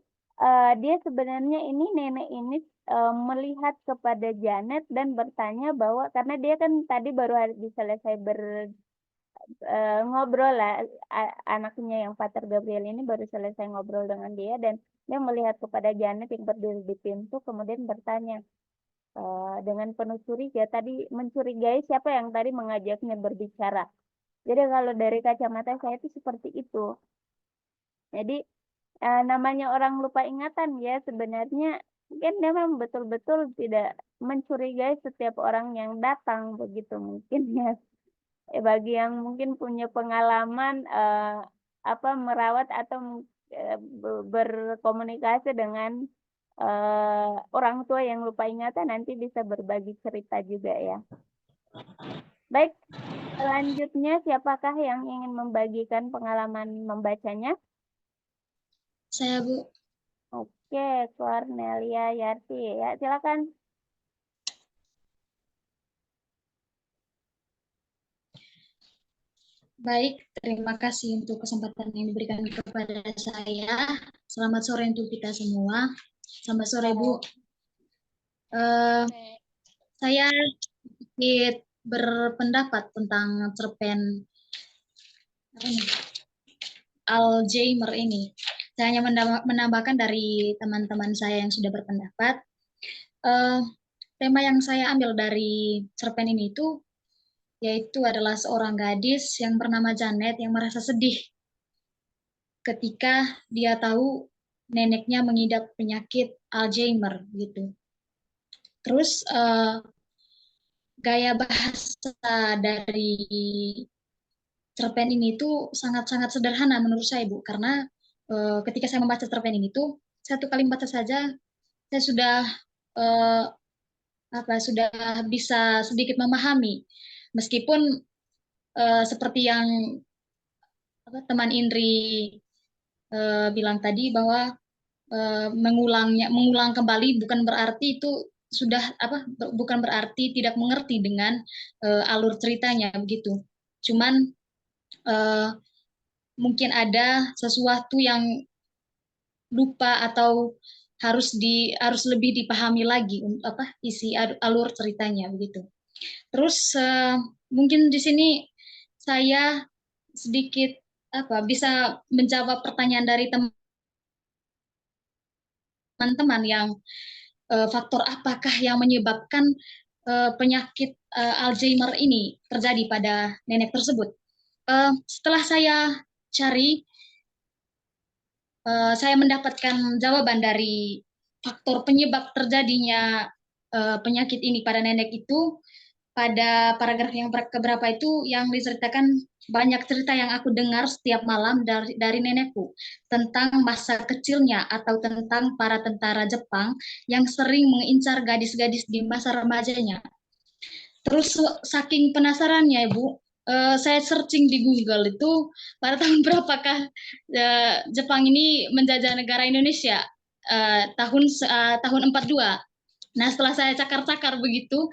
dia sebenarnya nenek ini melihat kepada Janet dan bertanya bahwa karena dia kan tadi baru selesai ngobrol lah, anaknya yang Pater Gabriel ini baru selesai ngobrol dengan dia, dan dia melihat kepada Janet yang berdiri di pintu, kemudian bertanya dengan penuh curiga, tadi mencurigai siapa yang tadi mengajaknya berbicara. Jadi kalau dari kacamata saya itu seperti itu. Jadi namanya orang lupa ingatan ya, sebenarnya mungkin dia memang betul-betul tidak mencurigai setiap orang yang datang, begitu mungkin ya. Bagi yang mungkin punya pengalaman merawat atau berkomunikasi dengan orang tua yang lupa ingatan, nanti bisa berbagi cerita juga ya. Baik, selanjutnya siapakah yang ingin membagikan pengalaman membacanya? Saya, Bu. Oke, Cornelia Yarti ya, silakan. Baik, terima kasih untuk kesempatan yang diberikan kepada saya. Selamat sore untuk kita semua. Selamat sore, Bu. Saya sedikit berpendapat tentang cerpen Alzheimer ini. Saya hanya menambahkan dari teman-teman saya yang sudah berpendapat. Tema yang saya ambil dari cerpen ini itu yaitu adalah seorang gadis yang bernama Janet yang merasa sedih ketika dia tahu neneknya mengidap penyakit Alzheimer gitu. Terus gaya bahasa dari cerpen ini tuh sangat-sangat sederhana menurut saya, Bu, karena ketika saya membaca cerpen ini tuh satu kali membaca saja saya sudah sudah bisa sedikit memahami, meskipun seperti yang teman Indri bilang tadi bahwa mengulang kembali bukan berarti itu sudah bukan berarti tidak mengerti dengan alur ceritanya begitu. Cuman mungkin ada sesuatu yang lupa atau harus lebih dipahami lagi isi alur ceritanya begitu. Terus mungkin di sini saya sedikit bisa menjawab pertanyaan dari teman-teman yang faktor apakah yang menyebabkan penyakit Alzheimer ini terjadi pada nenek tersebut. Setelah saya cari, saya mendapatkan jawaban dari faktor penyebab terjadinya penyakit ini pada nenek itu pada paragraf yang keberapa itu yang diceritakan banyak cerita yang aku dengar setiap malam dari nenekku tentang masa kecilnya atau tentang para tentara Jepang yang sering mengincar gadis-gadis di masa remajanya. Terus saking penasarannya Ibu, saya searching di Google itu pada tahun berapakah Jepang ini menjajah negara Indonesia, tahun 42. Nah, setelah saya cakar-cakar begitu,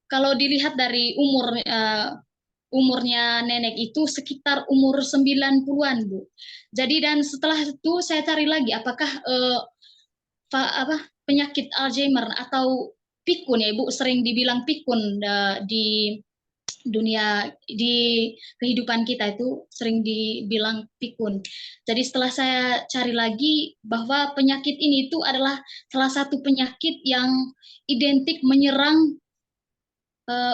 kalau dilihat dari umurnya nenek itu sekitar umur 90-an, Bu. Jadi dan setelah itu saya cari lagi apakah penyakit Alzheimer atau pikun ya Ibu, sering dibilang pikun di dunia, di kehidupan kita itu sering dibilang pikun. Jadi setelah saya cari lagi bahwa penyakit ini itu adalah salah satu penyakit yang identik menyerang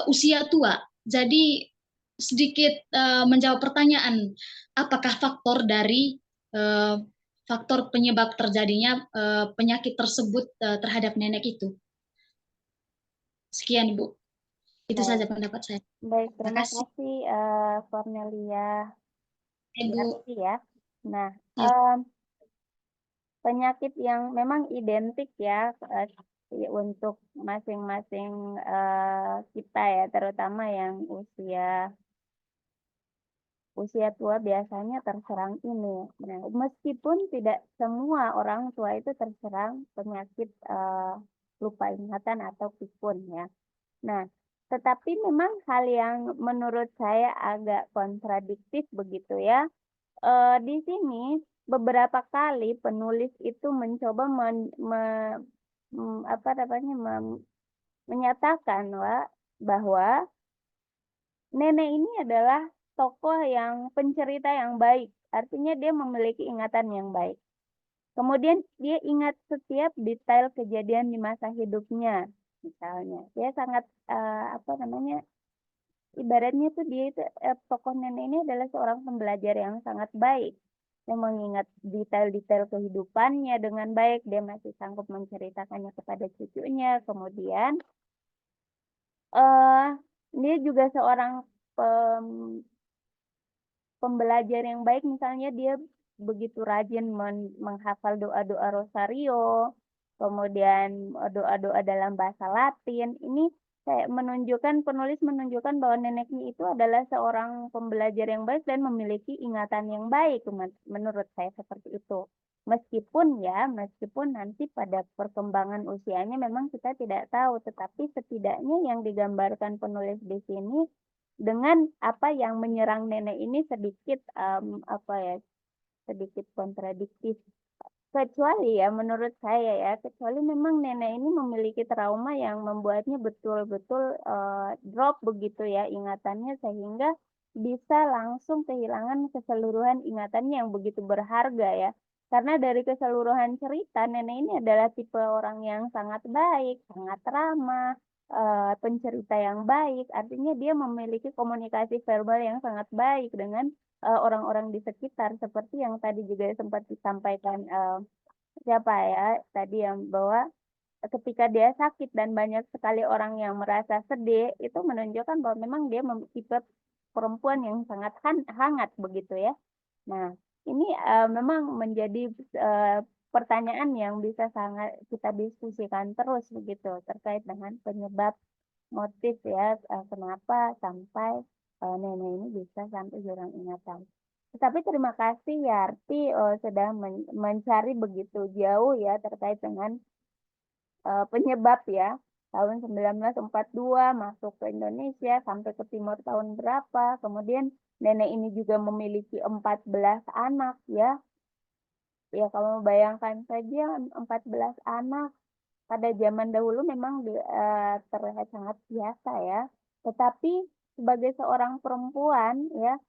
usia tua. Jadi sedikit menjawab pertanyaan apakah faktor dari faktor penyebab terjadinya penyakit tersebut terhadap nenek itu. Sekian Ibu. Itu saja pendapat saya. Baik, terima Makasih. kasih Cornelia. Ibu. Ya. Nah, Ya. penyakit yang memang identik ya untuk masing-masing kita ya, terutama yang usia tua biasanya terserang ini. Nah, meskipun tidak semua orang tua itu terserang penyakit lupa ingatan atau pikun ya. Nah, tetapi memang hal yang menurut saya agak kontradiktif begitu ya. Di sini beberapa kali penulis itu mencoba menyatakan bahwa nenek ini adalah tokoh yang pencerita yang baik. Artinya dia memiliki ingatan yang baik. Kemudian dia ingat setiap detail kejadian di masa hidupnya. Misalnya, dia sangat ibaratnya tuh dia itu tokoh nenek ini adalah seorang pembelajar yang sangat baik, yang mengingat detail-detail kehidupannya dengan baik. Dia masih sanggup menceritakannya kepada cucunya. Kemudian dia juga seorang pembelajar yang baik. Misalnya dia begitu rajin menghafal doa-doa rosario, kemudian doa-doa dalam bahasa Latin. Ini penulis menunjukkan bahwa neneknya itu adalah seorang pembelajar yang baik dan memiliki ingatan yang baik. Menurut saya seperti itu. Meskipun nanti pada perkembangan usianya memang kita tidak tahu, tetapi setidaknya yang digambarkan penulis di sini dengan apa yang menyerang nenek ini sedikit sedikit kontradiktif. kecuali ya menurut saya ya, kecuali memang nenek ini memiliki trauma yang membuatnya betul-betul drop begitu ya ingatannya sehingga bisa langsung kehilangan keseluruhan ingatannya yang begitu berharga ya. Karena dari keseluruhan cerita nenek ini adalah tipe orang yang sangat baik, sangat ramah, pencerita yang baik, artinya dia memiliki komunikasi verbal yang sangat baik dengan orang-orang di sekitar seperti yang tadi juga sempat disampaikan siapa ya tadi yang bahwa ketika dia sakit dan banyak sekali orang yang merasa sedih itu menunjukkan bahwa memang dia tipe perempuan yang sangat hangat begitu ya. Nah, ini memang menjadi pertanyaan yang bisa sangat kita diskusikan terus begitu terkait dengan penyebab motif ya kenapa sampai nenek ini bisa sampai hilang ingatan. Tapi terima kasih Yarti sudah mencari begitu jauh ya terkait dengan penyebab ya. Tahun 1942 masuk ke Indonesia sampai ke Timur tahun berapa. Kemudian nenek ini juga memiliki 14 anak ya. Ya kalau bayangkan saja 14 anak pada zaman dahulu memang terlihat sangat biasa ya. Tetapi sebagai seorang perempuan ya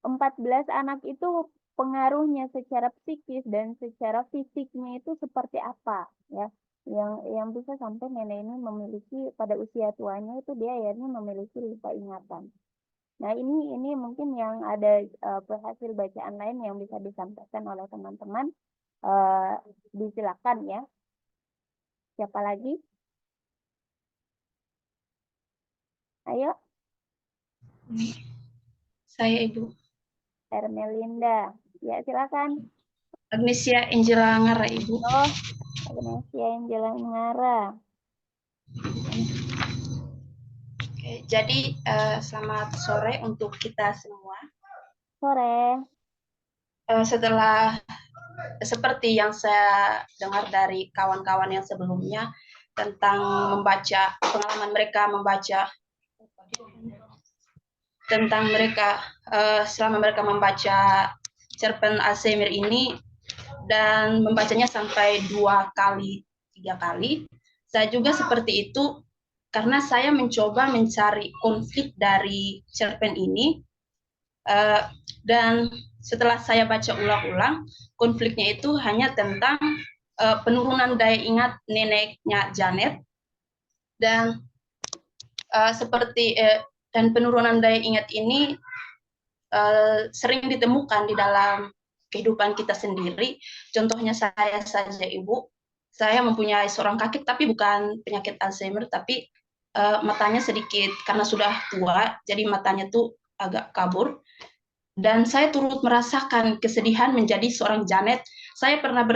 14 anak itu pengaruhnya secara psikis dan secara fisiknya itu seperti apa ya yang bisa sampai nenek ini memiliki pada usia tuanya itu dia akhirnya memiliki lupa ingatan. Nah ini mungkin yang ada hasil bacaan lain yang bisa disampaikan oleh teman-teman. Disilakan ya. Siapa lagi? Ayo. Saya Ibu. Ermelinda. Ya silakan. Agnesia Angela Ngara Ibu. Oh, Agnesia Angela Ngara. Oke, jadi selamat sore untuk kita semua. Sore. Setelah seperti yang saya dengar dari kawan-kawan yang sebelumnya tentang membaca pengalaman mereka membaca tentang mereka selama mereka membaca cerpen Alzheimer ini dan membacanya sampai 2 kali 3 kali. Saya juga seperti itu karena saya mencoba mencari konflik dari cerpen ini dan setelah saya baca ulang-ulang konfliknya itu hanya tentang penurunan daya ingat neneknya Janet dan dan penurunan daya ingat ini sering ditemukan di dalam kehidupan kita sendiri. Contohnya saya saja Ibu, saya mempunyai seorang kakek tapi bukan penyakit Alzheimer, tapi matanya sedikit karena sudah tua, jadi matanya tuh agak kabur. Dan saya turut merasakan kesedihan menjadi seorang Janet. Saya pernah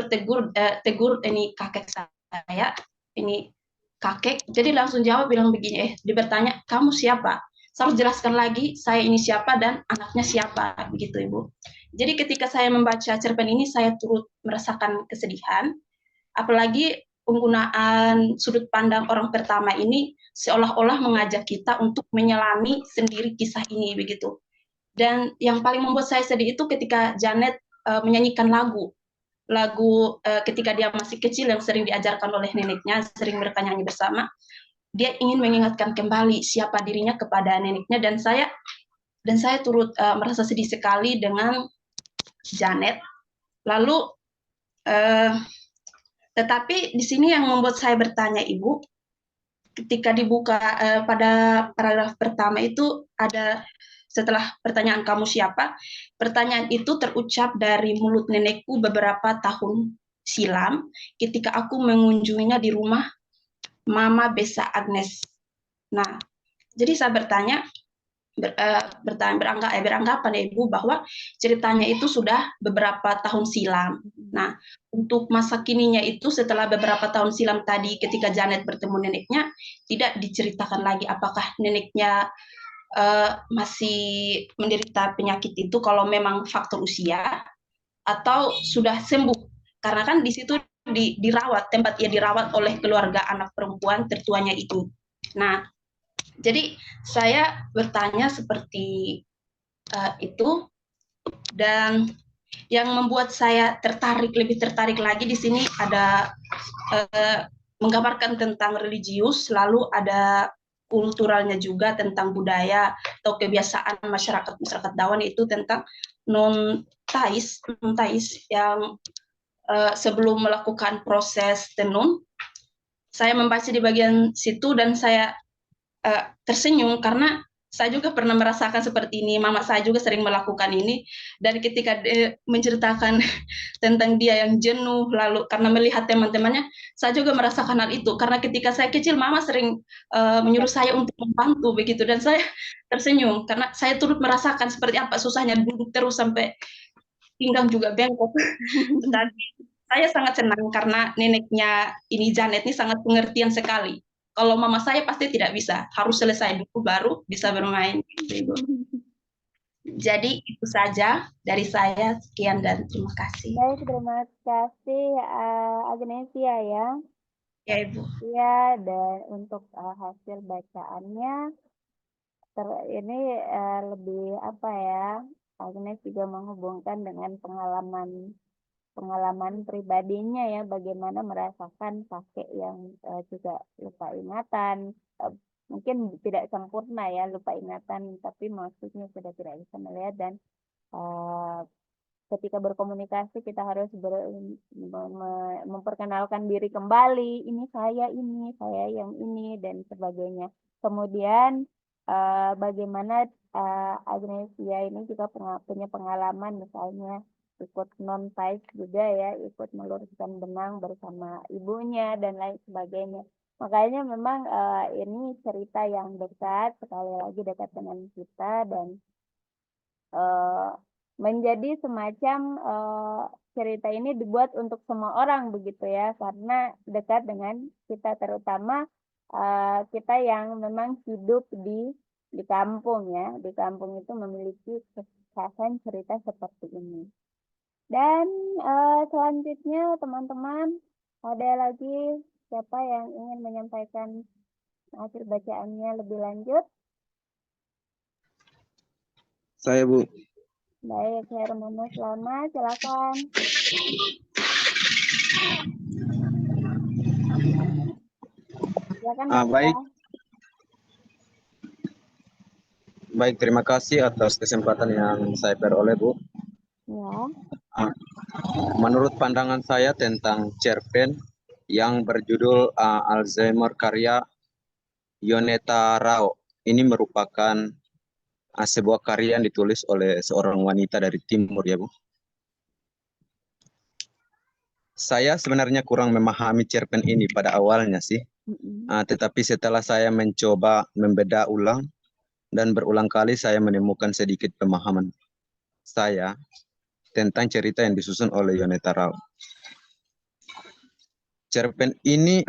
tegur ini kakek saya, ini kakek, jadi langsung jawab bilang begini, dia bertanya, kamu siapa? Saya harus jelaskan lagi, saya ini siapa dan anaknya siapa, begitu Ibu. Jadi ketika saya membaca cerpen ini, saya turut merasakan kesedihan, apalagi penggunaan sudut pandang orang pertama ini seolah-olah mengajak kita untuk menyelami sendiri kisah ini, begitu. Dan yang paling membuat saya sedih itu ketika Janet menyanyikan lagu ketika dia masih kecil yang sering diajarkan oleh neneknya, sering mereka nyanyi bersama. Dia ingin mengingatkan kembali siapa dirinya kepada neneknya dan saya turut merasa sedih sekali dengan Janet. Lalu tetapi di sini yang membuat saya bertanya Ibu, ketika dibuka pada paragraf pertama itu ada setelah pertanyaan kamu siapa, pertanyaan itu terucap dari mulut nenekku beberapa tahun silam ketika aku mengunjunginya di rumah Mama Besa Agnes. Nah, jadi saya beranggapan ya Ibu bahwa ceritanya itu sudah beberapa tahun silam. Nah, untuk masa kininya itu setelah beberapa tahun silam tadi ketika Janet bertemu neneknya, tidak diceritakan lagi apakah neneknya masih menderita penyakit itu kalau memang faktor usia atau sudah sembuh karena kan di situ dirawat tempat ia dirawat oleh keluarga anak perempuan tertuanya itu. Nah, jadi saya bertanya seperti itu dan Yang membuat saya lebih tertarik lagi di sini ada menggambarkan tentang religius, lalu ada kulturalnya juga tentang budaya atau kebiasaan masyarakat Dawan, itu tentang non-tais yang sebelum melakukan proses tenun. Saya membaca di bagian situ dan saya tersenyum karena saya juga pernah merasakan seperti ini. Mama saya juga sering melakukan ini, dan ketika dia menceritakan tentang dia yang jenuh lalu karena melihat teman-temannya, saya juga merasakan hal itu. Karena ketika saya kecil, mama sering menyuruh saya untuk membantu begitu, dan saya tersenyum karena saya turut merasakan seperti apa susahnya duduk terus sampai pinggang juga bengkok. Tapi saya sangat senang karena neneknya ini Janet ini sangat pengertian sekali. Kalau mama saya pasti tidak bisa, harus selesai dulu baru bisa bermain. Gitu. Jadi itu saja dari saya, sekian dan terima kasih. Baik, terima kasih Agnesia ya. Ya Ibu. Ya, dan untuk hasil bacaannya ini lebih apa ya? Agnes juga menghubungkan dengan pengalaman pribadinya ya, bagaimana merasakan kakek yang juga lupa ingatan, mungkin tidak sempurna ya lupa ingatan, tapi maksudnya sudah tidak bisa melihat, dan ketika berkomunikasi kita harus memperkenalkan diri kembali, ini saya yang ini dan sebagainya. Kemudian bagaimana Agnesia ini juga punya pengalaman misalnya ikut non-tais juga ya, ikut meluruskan benang bersama ibunya dan lain sebagainya. Makanya memang ini cerita yang dekat, sekali lagi dekat dengan kita, dan menjadi semacam cerita ini dibuat untuk semua orang begitu ya, karena dekat dengan kita, terutama kita yang memang hidup di kampung ya. Di kampung itu memiliki kekhasan cerita seperti ini. Dan selanjutnya teman-teman, ada lagi siapa yang ingin menyampaikan hasil bacaannya lebih lanjut? Saya, Bu. Baik, Hermanus Lama, silakan. Silakan. Baik. Baik, terima kasih atas kesempatan yang saya peroleh, Bu. Ya. Menurut pandangan saya tentang cerpen yang berjudul Alzheimer karya Yoneta Rao, ini merupakan sebuah karya yang ditulis oleh seorang wanita dari timur ya, Bu. Saya sebenarnya kurang memahami cerpen ini pada awalnya sih, tetapi setelah saya mencoba membedah ulang dan berulang kali saya menemukan sedikit pemahaman saya tentang cerita yang disusun oleh Yoneta Rao. Cerpen ini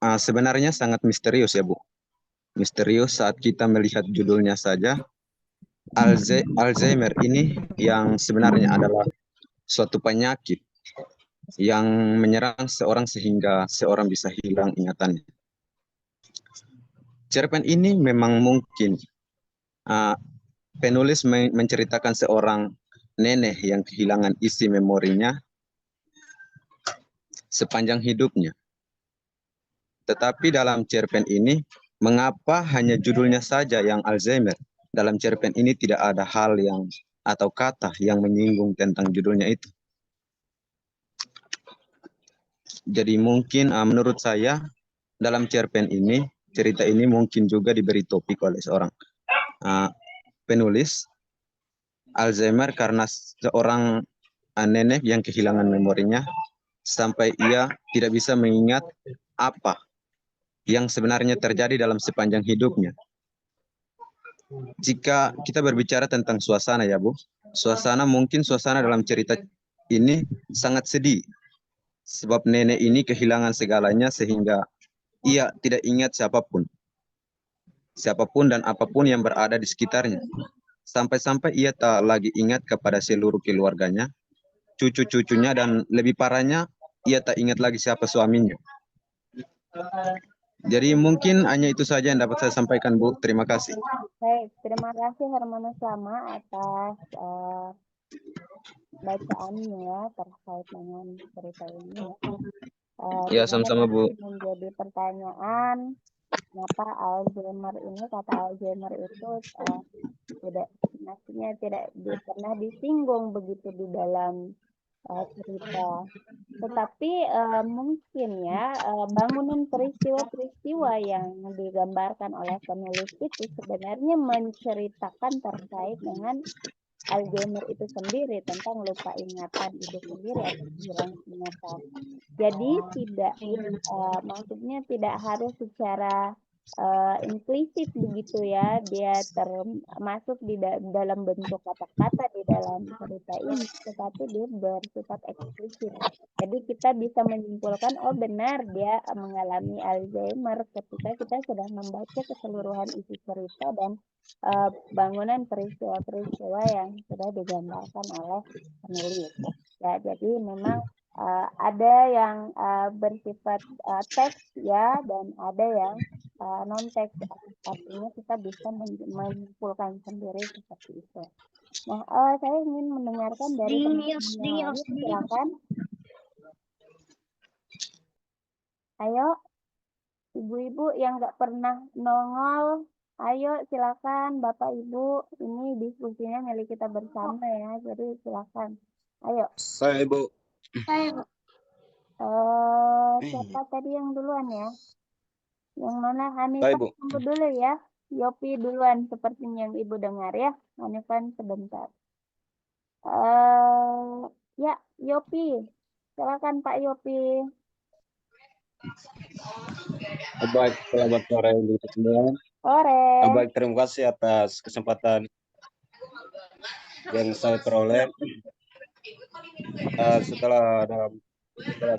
sebenarnya sangat misterius ya, Bu. Misterius saat kita melihat judulnya saja. Alzheimer ini yang sebenarnya adalah suatu penyakit yang menyerang seorang sehingga seorang bisa hilang ingatannya. Cerpen ini memang mungkin penulis menceritakan seorang nenek yang kehilangan isi memorinya sepanjang hidupnya. Tetapi dalam cerpen ini, mengapa hanya judulnya saja yang Alzheimer? Dalam cerpen ini tidak ada hal yang atau kata yang menyinggung tentang judulnya itu. Jadi mungkin menurut saya dalam cerpen ini, cerita ini mungkin juga diberi topik oleh seorang penulis Alzheimer karena seorang nenek yang kehilangan memorinya sampai ia tidak bisa mengingat apa yang sebenarnya terjadi dalam sepanjang hidupnya. Jika kita berbicara tentang suasana ya, Bu, mungkin suasana dalam cerita ini sangat sedih. Sebab nenek ini kehilangan segalanya sehingga ia tidak ingat siapapun dan apapun yang berada di sekitarnya. Sampai-sampai ia tak lagi ingat kepada seluruh keluarganya, cucu-cucunya, dan lebih parahnya, ia tak ingat lagi siapa suaminya. Jadi mungkin hanya itu saja yang dapat saya sampaikan, Bu. Terima kasih. Baik, terima kasih Hermanus Lama atas bacaannya terkait dengan cerita ini ya. Ya, Dimana sama-sama, Bu. menjadi pertanyaan kenapa Alzheimer ini, kata Alzheimer itu tidak, maksudnya tidak pernah disinggung begitu di dalam cerita. Tetapi mungkin ya bangunan peristiwa-peristiwa yang digambarkan oleh penulis itu sebenarnya menceritakan terkait dengan Alzheimer itu sendiri, tentang lupa ingatan itu sendiri atau kehilangan ingatan. Jadi tidak maksudnya tidak harus secara implisit begitu ya, dia termasuk di dalam bentuk kata-kata di dalam cerita ini, tetapi dia bersifat eksplisit. Jadi kita bisa menyimpulkan, oh benar dia mengalami Alzheimer ketika kita sudah membaca keseluruhan isi cerita dan bangunan peristiwa-peristiwa yang sudah digambarkan oleh penulis. Ya, jadi memang ada yang bersifat teks ya, dan ada yang non teks, artinya kita bisa menyimpulkan sendiri seperti itu. Nah, saya ingin mendengarkan dari teman-teman yang lain, silakan. Ayo, ibu-ibu yang nggak pernah nongol, ayo silakan Bapak Ibu, ini diskusinya milik kita bersama ya, jadi silakan. Ayo. Saya, Ibu. Siapa tadi yang duluan ya? Yang mana? Saya, Hanifan Ibu. tunggu dulu ya. Yopi duluan sepertinya yang Ibu dengar ya. Hanifan sebentar. Ya, Yopi. Silakan Pak Yopi. Baik, selamat sore untuk semua. Sore. Baik, terima kasih atas kesempatan yang saya peroleh. Setelah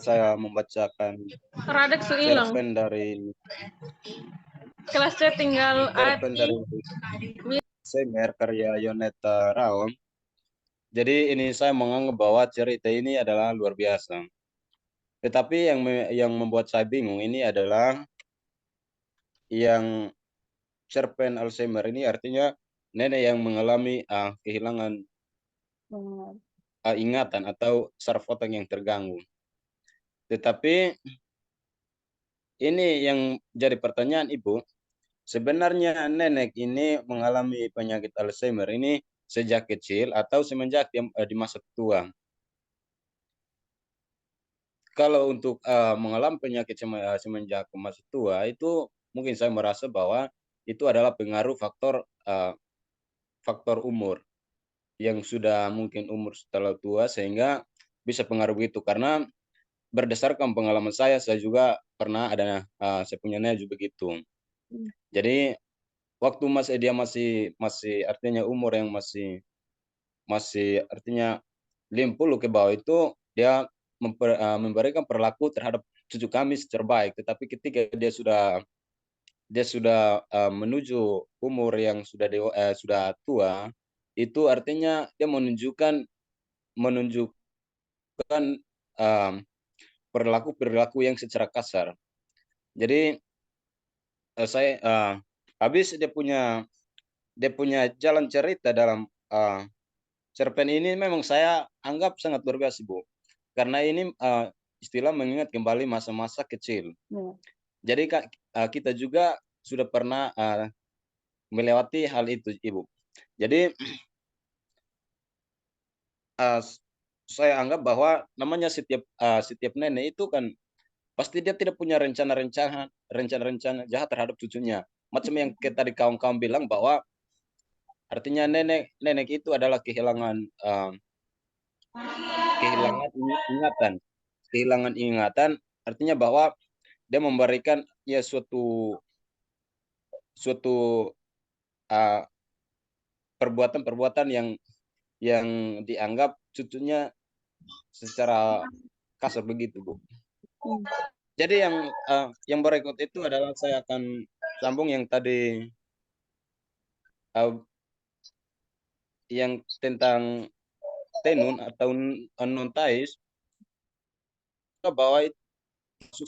saya membacakan cerpen dari kelas C tinggal Alzheimer karya Yoneta Raom. Jadi ini saya menganggap bahwa cerita ini adalah luar biasa. Tetapi yang membuat saya bingung ini adalah yang cerpen Alzheimer ini artinya nenek yang mengalami kehilangan ingatan atau saraf otak yang terganggu. Tetapi ini yang jadi pertanyaan Ibu, sebenarnya nenek ini mengalami penyakit Alzheimer ini sejak kecil atau semenjak di masa tua? Kalau untuk mengalami penyakit semenjak masa tua itu mungkin saya merasa bahwa itu adalah pengaruh faktor umur yang sudah mungkin umur setelah tua sehingga bisa pengaruh begitu, karena berdasarkan pengalaman saya juga pernah ada saya punya nenek juga begitu. Jadi waktu dia masih artinya umur yang masih artinya 50 ke bawah itu dia memberikan perilaku terhadap cucu kami terbaik, tetapi ketika dia sudah menuju umur yang sudah tua, itu artinya dia menunjukkan perilaku yang secara kasar. Jadi habis dia punya jalan cerita dalam cerpen ini memang saya anggap sangat luar biasa, Bu. Karena ini istilah mengingat kembali masa-masa kecil. Jadi kita juga sudah pernah melewati hal itu, Ibu. Jadi saya anggap bahwa namanya setiap nenek itu kan pasti dia tidak punya rencana-rencana jahat terhadap cucunya. Macam yang tadi kawan-kawan bilang bahwa artinya nenek itu adalah kehilangan ingatan, artinya bahwa dia memberikan ya suatu perbuatan yang dianggap cucunya secara kasar begitu, Bu. Jadi yang berikut itu adalah saya akan sambung yang tadi yang tentang tenun atau non-tais, bahwa itu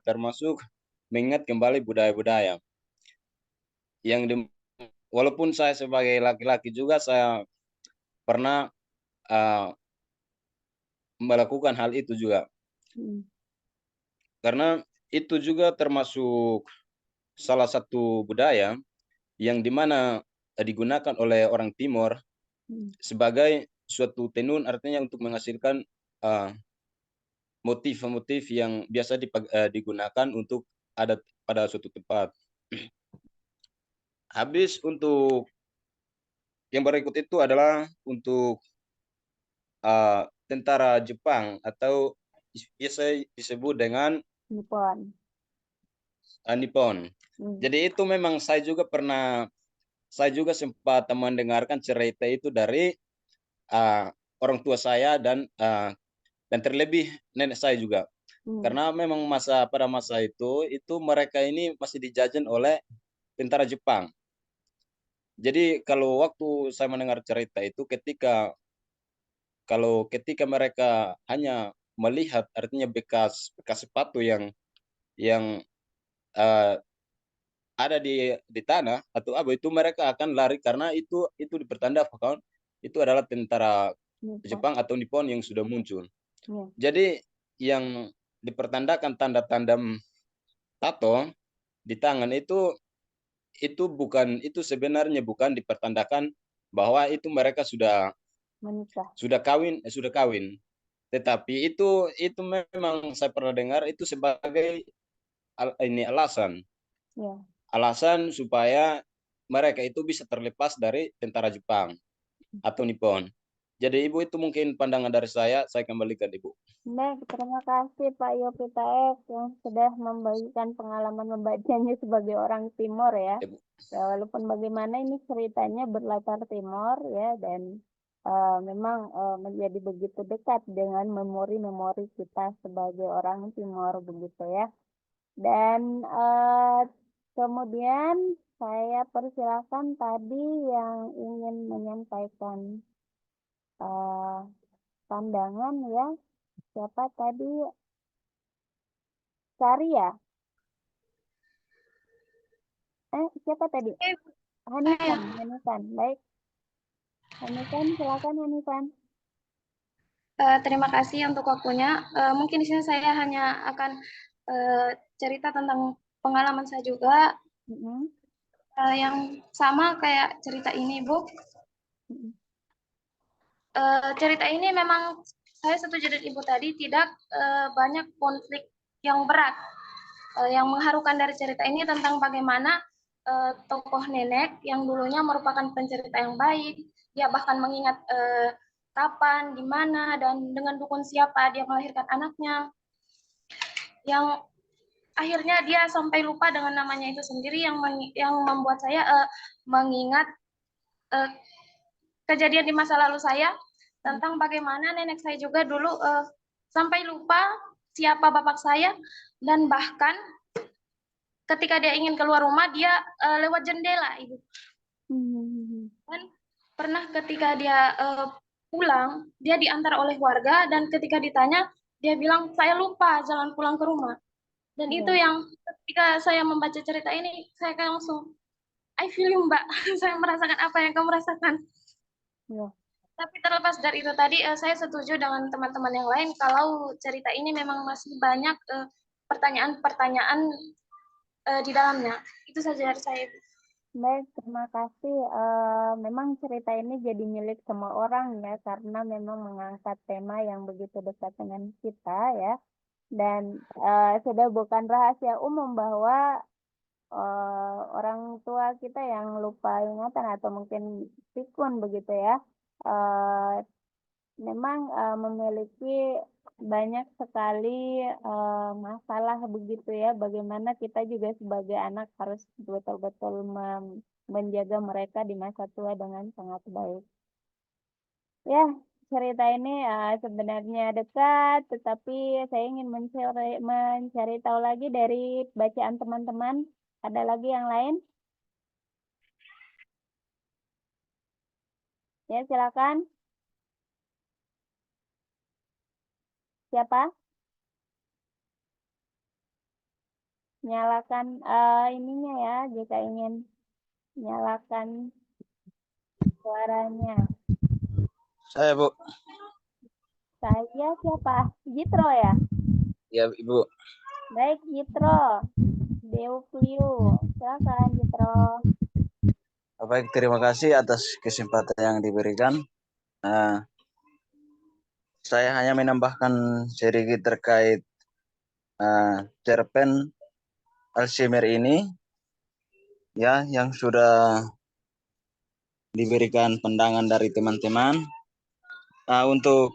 termasuk mengingat kembali budaya-budaya yang walaupun saya sebagai laki-laki juga saya pernah melakukan hal itu juga. Karena itu juga termasuk salah satu budaya yang dimana digunakan oleh orang Timor sebagai suatu tenun, artinya untuk menghasilkan motif-motif yang biasa digunakan untuk adat pada suatu tempat. Habis untuk yang berikut itu adalah untuk tentara Jepang atau biasa disebut dengan Nippon. Nippon. Jadi itu memang saya juga sempat mendengarkan cerita itu dari orang tua saya dan terlebih nenek saya juga. Karena memang pada masa itu mereka ini masih dijajah oleh tentara Jepang. Jadi kalau waktu saya mendengar cerita itu ketika mereka hanya melihat, artinya bekas sepatu yang ada di tanah atau apa, itu mereka akan lari karena itu dipertandakan itu adalah tentara Jepang atau Nippon yang sudah muncul. Jadi yang dipertandakan tanda-tanda tato di tangan itu sebenarnya bukan dipertandakan bahwa itu mereka sudah menikah, sudah kawin, tetapi itu memang saya pernah dengar itu sebagai alasan. Alasan supaya mereka itu bisa terlepas dari tentara Jepang atau Nippon. Jadi Ibu, itu mungkin pandangan dari saya kembalikan Ibu. Baik, terima kasih Pak Yovita X yang sudah membagikan pengalaman membacanya sebagai orang Timor ya. Walaupun bagaimana ini ceritanya berlatar Timor ya, dan memang menjadi begitu dekat dengan memori-memori kita sebagai orang Timor begitu ya. Dan kemudian saya persilakan tadi yang ingin menyampaikan pandangan ya. Siapa tadi? Sari ya? Siapa tadi? Hanifan. Baik. Hanifan, silakan Hanifan. Terima kasih untuk waktunya. Mungkin di sini saya hanya akan cerita tentang pengalaman saya juga. Yang sama kayak cerita ini, Bu. Cerita ini memang saya setuju dengan Ibu tadi, tidak banyak konflik yang berat. Yang mengharukan dari cerita ini tentang bagaimana tokoh nenek yang dulunya merupakan pencerita yang baik, dia bahkan mengingat kapan, di mana, dan dengan dukun siapa dia melahirkan anaknya. Yang akhirnya dia sampai lupa dengan namanya itu sendiri, yang membuat saya mengingat kejadian di masa lalu saya tentang bagaimana nenek saya juga dulu sampai lupa siapa bapak saya, dan bahkan ketika dia ingin keluar rumah dia lewat jendela, Ibu. Dan pernah ketika dia pulang, dia diantar oleh warga, dan ketika ditanya dia bilang saya lupa jalan pulang ke rumah. Dan itu yang ketika saya membaca cerita ini saya kayak langsung I feel you, Mbak. Saya merasakan apa yang kamu rasakan. Tapi terlepas dari itu tadi, saya setuju dengan teman-teman yang lain kalau cerita ini memang masih banyak pertanyaan-pertanyaan di dalamnya. Itu saja dari saya. Baik, terima kasih. Memang cerita ini jadi milik semua orang ya, karena memang mengangkat tema yang begitu dekat dengan kita ya. Dan sudah bukan rahasia umum bahwa orang tua kita yang lupa ingatan atau mungkin pikun begitu ya, memang memiliki banyak sekali masalah begitu ya. Bagaimana kita juga sebagai anak harus betul-betul menjaga mereka di masa tua dengan sangat baik. Ya, cerita ini sebenarnya dekat, tetapi saya ingin mencari tahu lagi dari bacaan teman-teman. Ada lagi yang lain? Ya, silakan. Siapa? Nyalakan ininya ya, jika ingin nyalakan suaranya. Saya, Bu. Saya siapa? Jitro ya? Ya, Ibu. Baik, Jitro. Deukliu. Silakan, Jitro. Baik, terima kasih atas kesempatan yang diberikan. Saya hanya menambahkan sedikit terkait cerpen Alzheimer ini, ya, yang sudah diberikan pandangan dari teman-teman. Untuk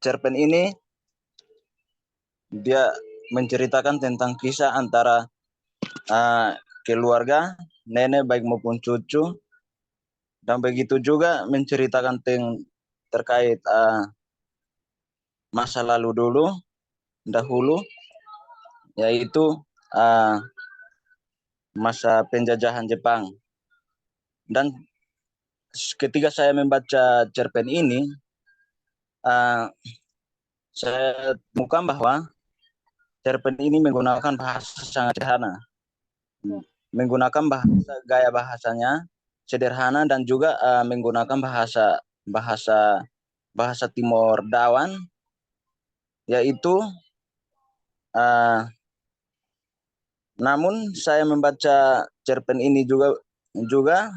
cerpen ini, dia menceritakan tentang kisah antara keluarga, nenek baik maupun cucu, dan begitu juga menceritakan terkait masa lalu dahulu, yaitu masa penjajahan Jepang. Dan ketika saya membaca cerpen ini, saya temukan bahwa cerpen ini menggunakan bahasa sangat sederhana, menggunakan gaya bahasanya sederhana, dan juga menggunakan bahasa Timor Dawan, yaitu namun saya membaca cerpen ini juga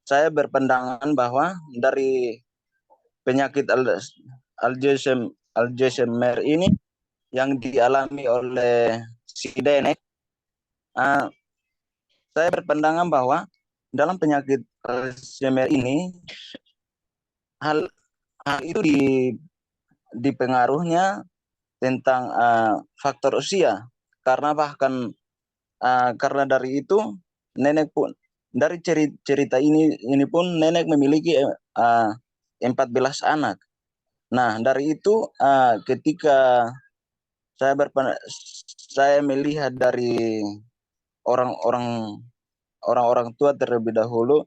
saya berpandangan bahwa dari penyakit Alzheimer ini yang dialami oleh si nenek, saya berpandangan bahwa dalam penyakit Alzheimer ini hal itu dipengaruhnya tentang faktor usia, karena dari itu nenek pun dari cerita ini pun nenek memiliki 14 anak. Nah, dari itu ketika saya melihat dari orang-orang tua terlebih dahulu,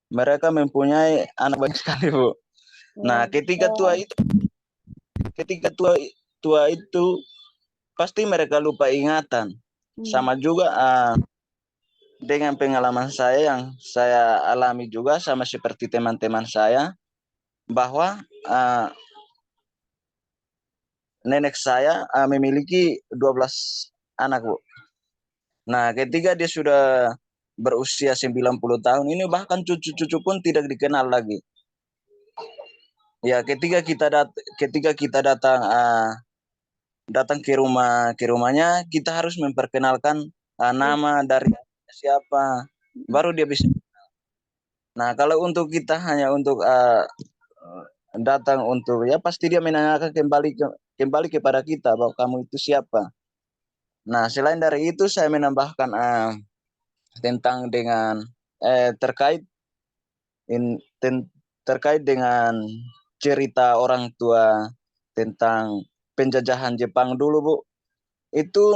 mereka mempunyai anak banyak sekali, Bu. Nah, ketika tua itu pasti mereka lupa ingatan. Sama juga dengan pengalaman saya yang saya alami juga sama seperti teman-teman saya, bahwa nenek saya memiliki 12 anak, Bu. Nah, ketika dia sudah berusia 90 tahun ini, bahkan cucu-cucu pun tidak dikenal lagi. Ya, ketika kita datang ke rumahnya, kita harus memperkenalkan nama dari siapa, baru dia bisa. Nah, kalau untuk kita hanya untuk datang untuk, ya pasti dia menanyakan kembali kepada kita bahwa kamu itu siapa. Nah, selain dari itu saya menambahkan tentang dengan terkait dengan cerita orang tua tentang penjajahan Jepang dulu, Bu. Itu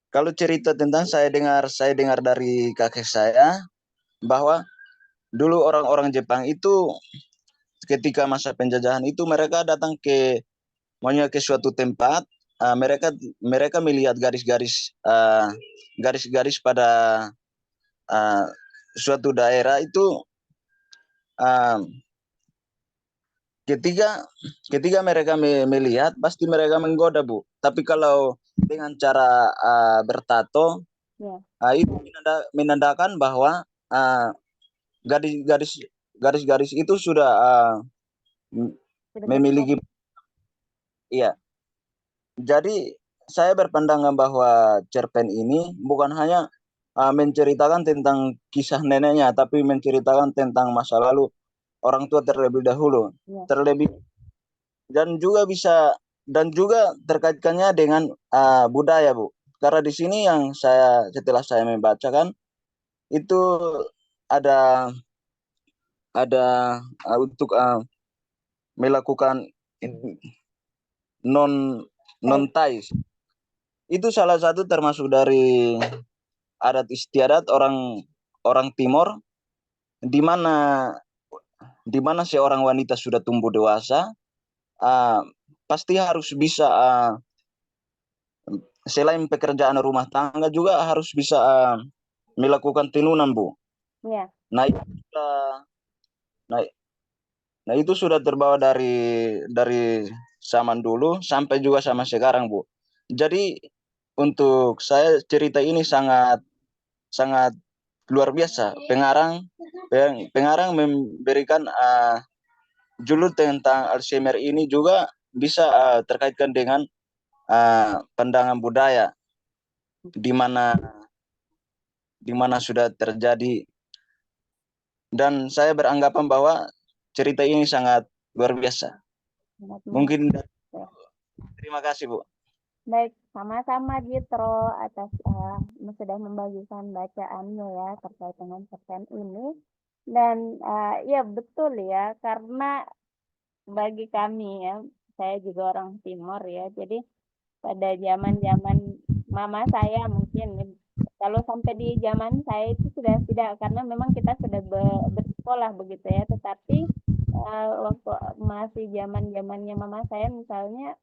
kalau cerita tentang saya dengar dari kakek saya bahwa dulu orang-orang Jepang itu ketika masa penjajahan itu mereka datang ke suatu tempat, mereka melihat garis-garis pada suatu daerah itu, ketika mereka melihat pasti mereka menggoda, Bu. Tapi kalau dengan cara bertato, itu menandakan bahwa garis-garis itu sudah memiliki, iya. Jadi saya berpandangan bahwa cerpen ini bukan hanya menceritakan tentang kisah neneknya, tapi menceritakan tentang masa lalu orang tua terlebih dahulu, dan juga terkaitkannya dengan budaya, Bu. Karena di sini yang setelah saya membacakan itu ada untuk melakukan non tais. Itu salah satu termasuk dari adat istiadat orang Timor, di mana seorang wanita sudah tumbuh dewasa, pasti harus bisa selain pekerjaan rumah tangga juga harus bisa melakukan tenunan, Bu. Ya. Nah, itu sudah, nah, nah itu sudah terbawa dari zaman dulu sampai juga sama sekarang, Bu. Jadi untuk saya cerita ini sangat sangat luar biasa. Pengarang memberikan judul tentang Alzheimer ini juga bisa terkaitkan dengan pandangan budaya di mana sudah terjadi, dan saya beranggapan bahwa cerita ini sangat luar biasa. Mungkin terima kasih, Bu. Baik, sama-sama Jitro atas sudah membagikan bacaannya ya terkait dengan cerpen ini. Dan ya betul ya, karena bagi kami ya, saya juga orang Timor ya, jadi pada zaman-zaman mama saya mungkin, kalau sampai di zaman saya itu sudah tidak, karena memang kita sudah bersekolah begitu ya, tetapi waktu masih zaman-zamannya mama saya misalnya,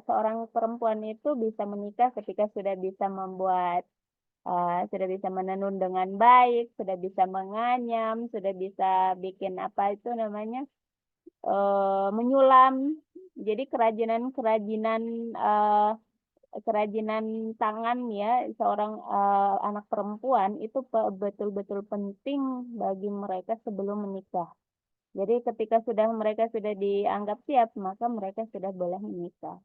seorang perempuan itu bisa menikah ketika sudah bisa membuat, sudah bisa menenun dengan baik, sudah bisa menganyam, sudah bisa bikin apa itu namanya, menyulam. Jadi kerajinan tangan ya seorang anak perempuan itu betul-betul penting bagi mereka sebelum menikah. Jadi ketika mereka sudah dianggap siap, maka mereka sudah boleh menikah.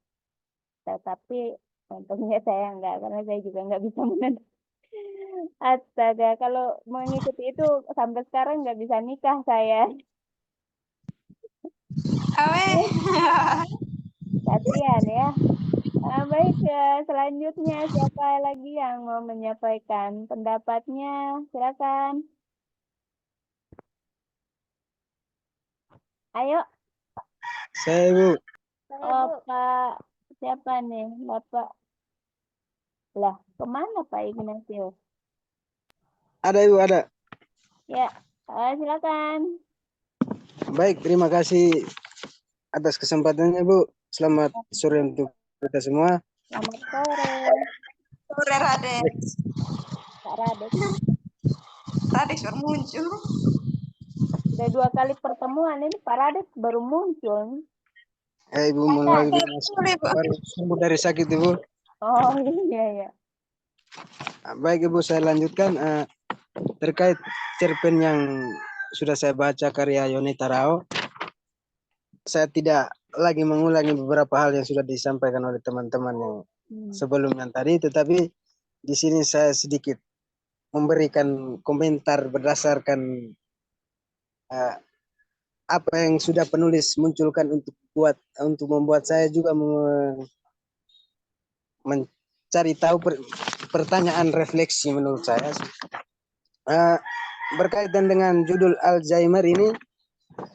Tetapi untungnya saya enggak, karena saya juga enggak bisa menenun. Astaga, kalau mengikuti itu sampai sekarang nggak bisa nikah saya. Kasihan ya. Baik, selanjutnya siapa lagi yang mau menyampaikan pendapatnya? Silakan. Ayo. Saya, Bu. Oh, Pak. Siapa nih? Bapak. Lah, kemana Pak Ignacio? Ada, Ibu, ada. Ya, silakan. Baik, terima kasih atas kesempatannya, Bu. Selamat sore untuk kita semua. Selamat sore. Sore, Raden. Kak Raden. Raden baru muncul. Sudah 2 kali pertemuan, ini Pak Raden baru muncul. Ibu mengalami baru sembuh dari sakit, Ibu. Oh iya ya. Baik, Ibu, saya lanjutkan terkait cerpen yang sudah saya baca karya Yonita Rao. Saya tidak lagi mengulangi beberapa hal yang sudah disampaikan oleh teman-teman yang sebelumnya tadi, tetapi di sini saya sedikit memberikan komentar berdasarkan apa yang sudah penulis munculkan untuk membuat saya juga mencari tahu pertanyaan refleksi menurut saya. Berkaitan dengan judul Alzheimer ini,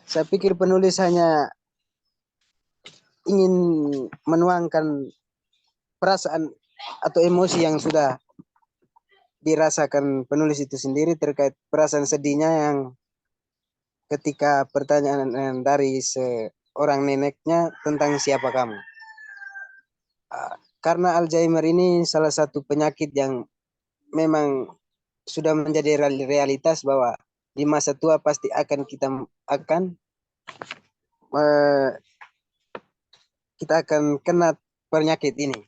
saya pikir penulis hanya ingin menuangkan perasaan atau emosi yang sudah dirasakan penulis itu sendiri terkait perasaan sedihnya yang ketika pertanyaan dari seorang neneknya tentang siapa kamu. Karena Alzheimer ini salah satu penyakit yang memang sudah menjadi realitas bahwa di masa tua pasti kita akan kena penyakit ini.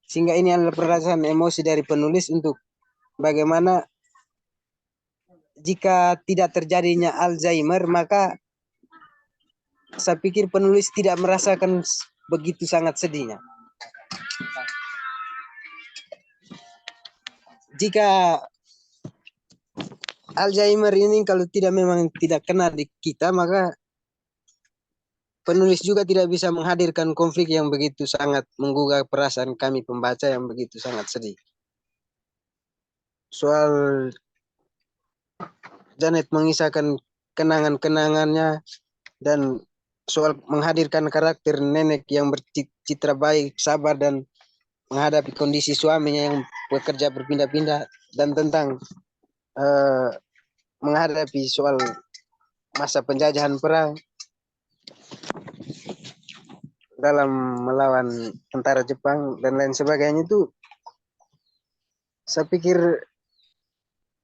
Sehingga ini adalah perasaan emosi dari penulis untuk bagaimana jika tidak terjadinya Alzheimer, maka saya pikir penulis tidak merasakan begitu sangat sedihnya. Jika Alzheimer ini kalau memang tidak kena di kita, maka penulis juga tidak bisa menghadirkan konflik yang begitu sangat menggugah perasaan kami pembaca yang begitu sangat sedih. Soal Janet mengisahkan kenangan-kenangannya dan soal menghadirkan karakter nenek yang bercitra baik, sabar, dan menghadapi kondisi suaminya yang bekerja berpindah-pindah, dan tentang menghadapi soal masa penjajahan perang dalam melawan tentara Jepang dan lain sebagainya, itu saya pikir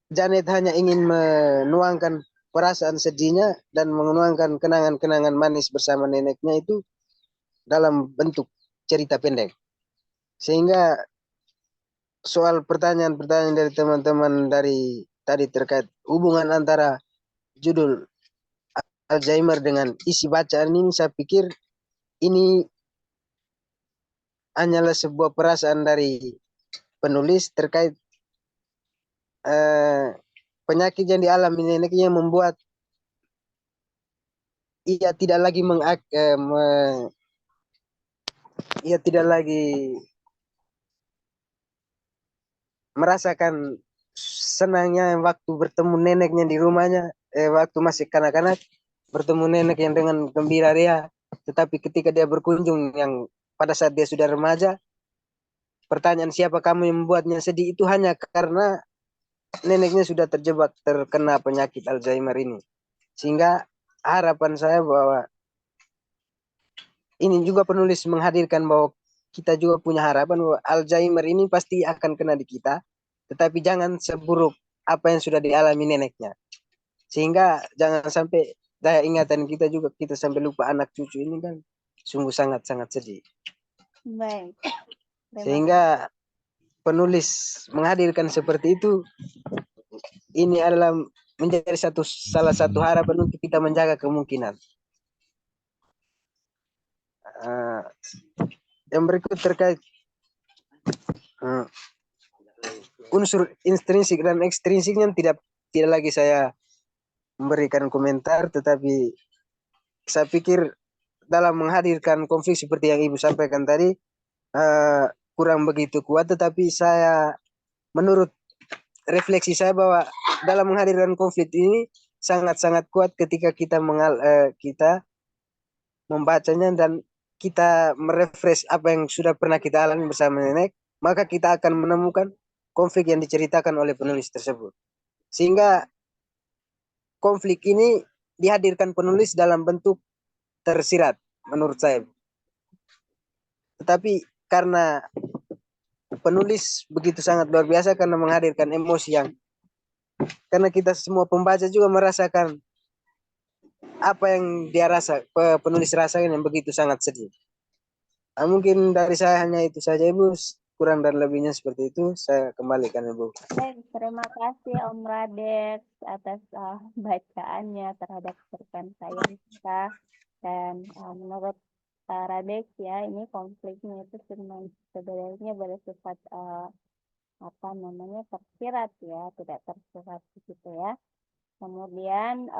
Janet hanya ingin menuangkan perasaan sedihnya dan menuangkan kenangan-kenangan manis bersama neneknya itu dalam bentuk cerita pendek. Sehingga soal pertanyaan-pertanyaan dari teman-teman dari tadi terkait hubungan antara judul Alzheimer dengan isi bacaan ini, saya pikir ini hanyalah sebuah perasaan dari penulis terkait penyakit yang dialami neneknya yang membuat ia tidak lagi ia tidak lagi merasakan senangnya waktu bertemu neneknya di rumahnya, waktu masih kanak-kanak bertemu nenek yang dengan gembira dia, tetapi ketika dia berkunjung yang pada saat dia sudah remaja, pertanyaan siapa kamu yang membuatnya sedih itu hanya karena neneknya sudah terjebak terkena penyakit Alzheimer ini. Sehingga harapan saya bahwa ini juga penulis menghadirkan bahwa kita juga punya harapan bahwa Alzheimer ini pasti akan kena di kita, tetapi jangan seburuk apa yang sudah dialami neneknya. Sehingga jangan sampai daya ingatan kita juga kita sampai lupa anak cucu ini kan sungguh sangat-sangat sedih. Baik. Sehingga penulis menghadirkan seperti itu, ini adalah menjadi salah satu harapan untuk kita menjaga kemungkinan. Yang berikut terkait unsur intrinsik dan ekstrinsiknya tidak lagi saya memberikan komentar, tetapi saya pikir dalam menghadirkan konflik seperti yang Ibu sampaikan tadi kurang begitu kuat, tetapi saya menurut refleksi saya bahwa dalam menghadirkan konflik ini sangat-sangat kuat ketika kita kita membacanya dan kita merefresh apa yang sudah pernah kita alami bersama nenek, maka kita akan menemukan konflik yang diceritakan oleh penulis tersebut. Sehingga konflik ini dihadirkan penulis dalam bentuk tersirat menurut saya. Tetapi karena penulis begitu sangat luar biasa karena menghadirkan emosi yang karena kita semua pembaca juga merasakan apa yang dia rasa, penulis rasakan yang begitu sangat sedih. Mungkin dari saya hanya itu saja Ibu, kurang dan lebihnya seperti itu saya kembalikan Ibu. Baik, terima kasih Om Radex atas bacaannya terhadap cerpen saya kita. Dan menurut Radex ya, ini konfliknya itu sebenarnya bersifat tersirat ya, tidak tersurat begitu ya. Kemudian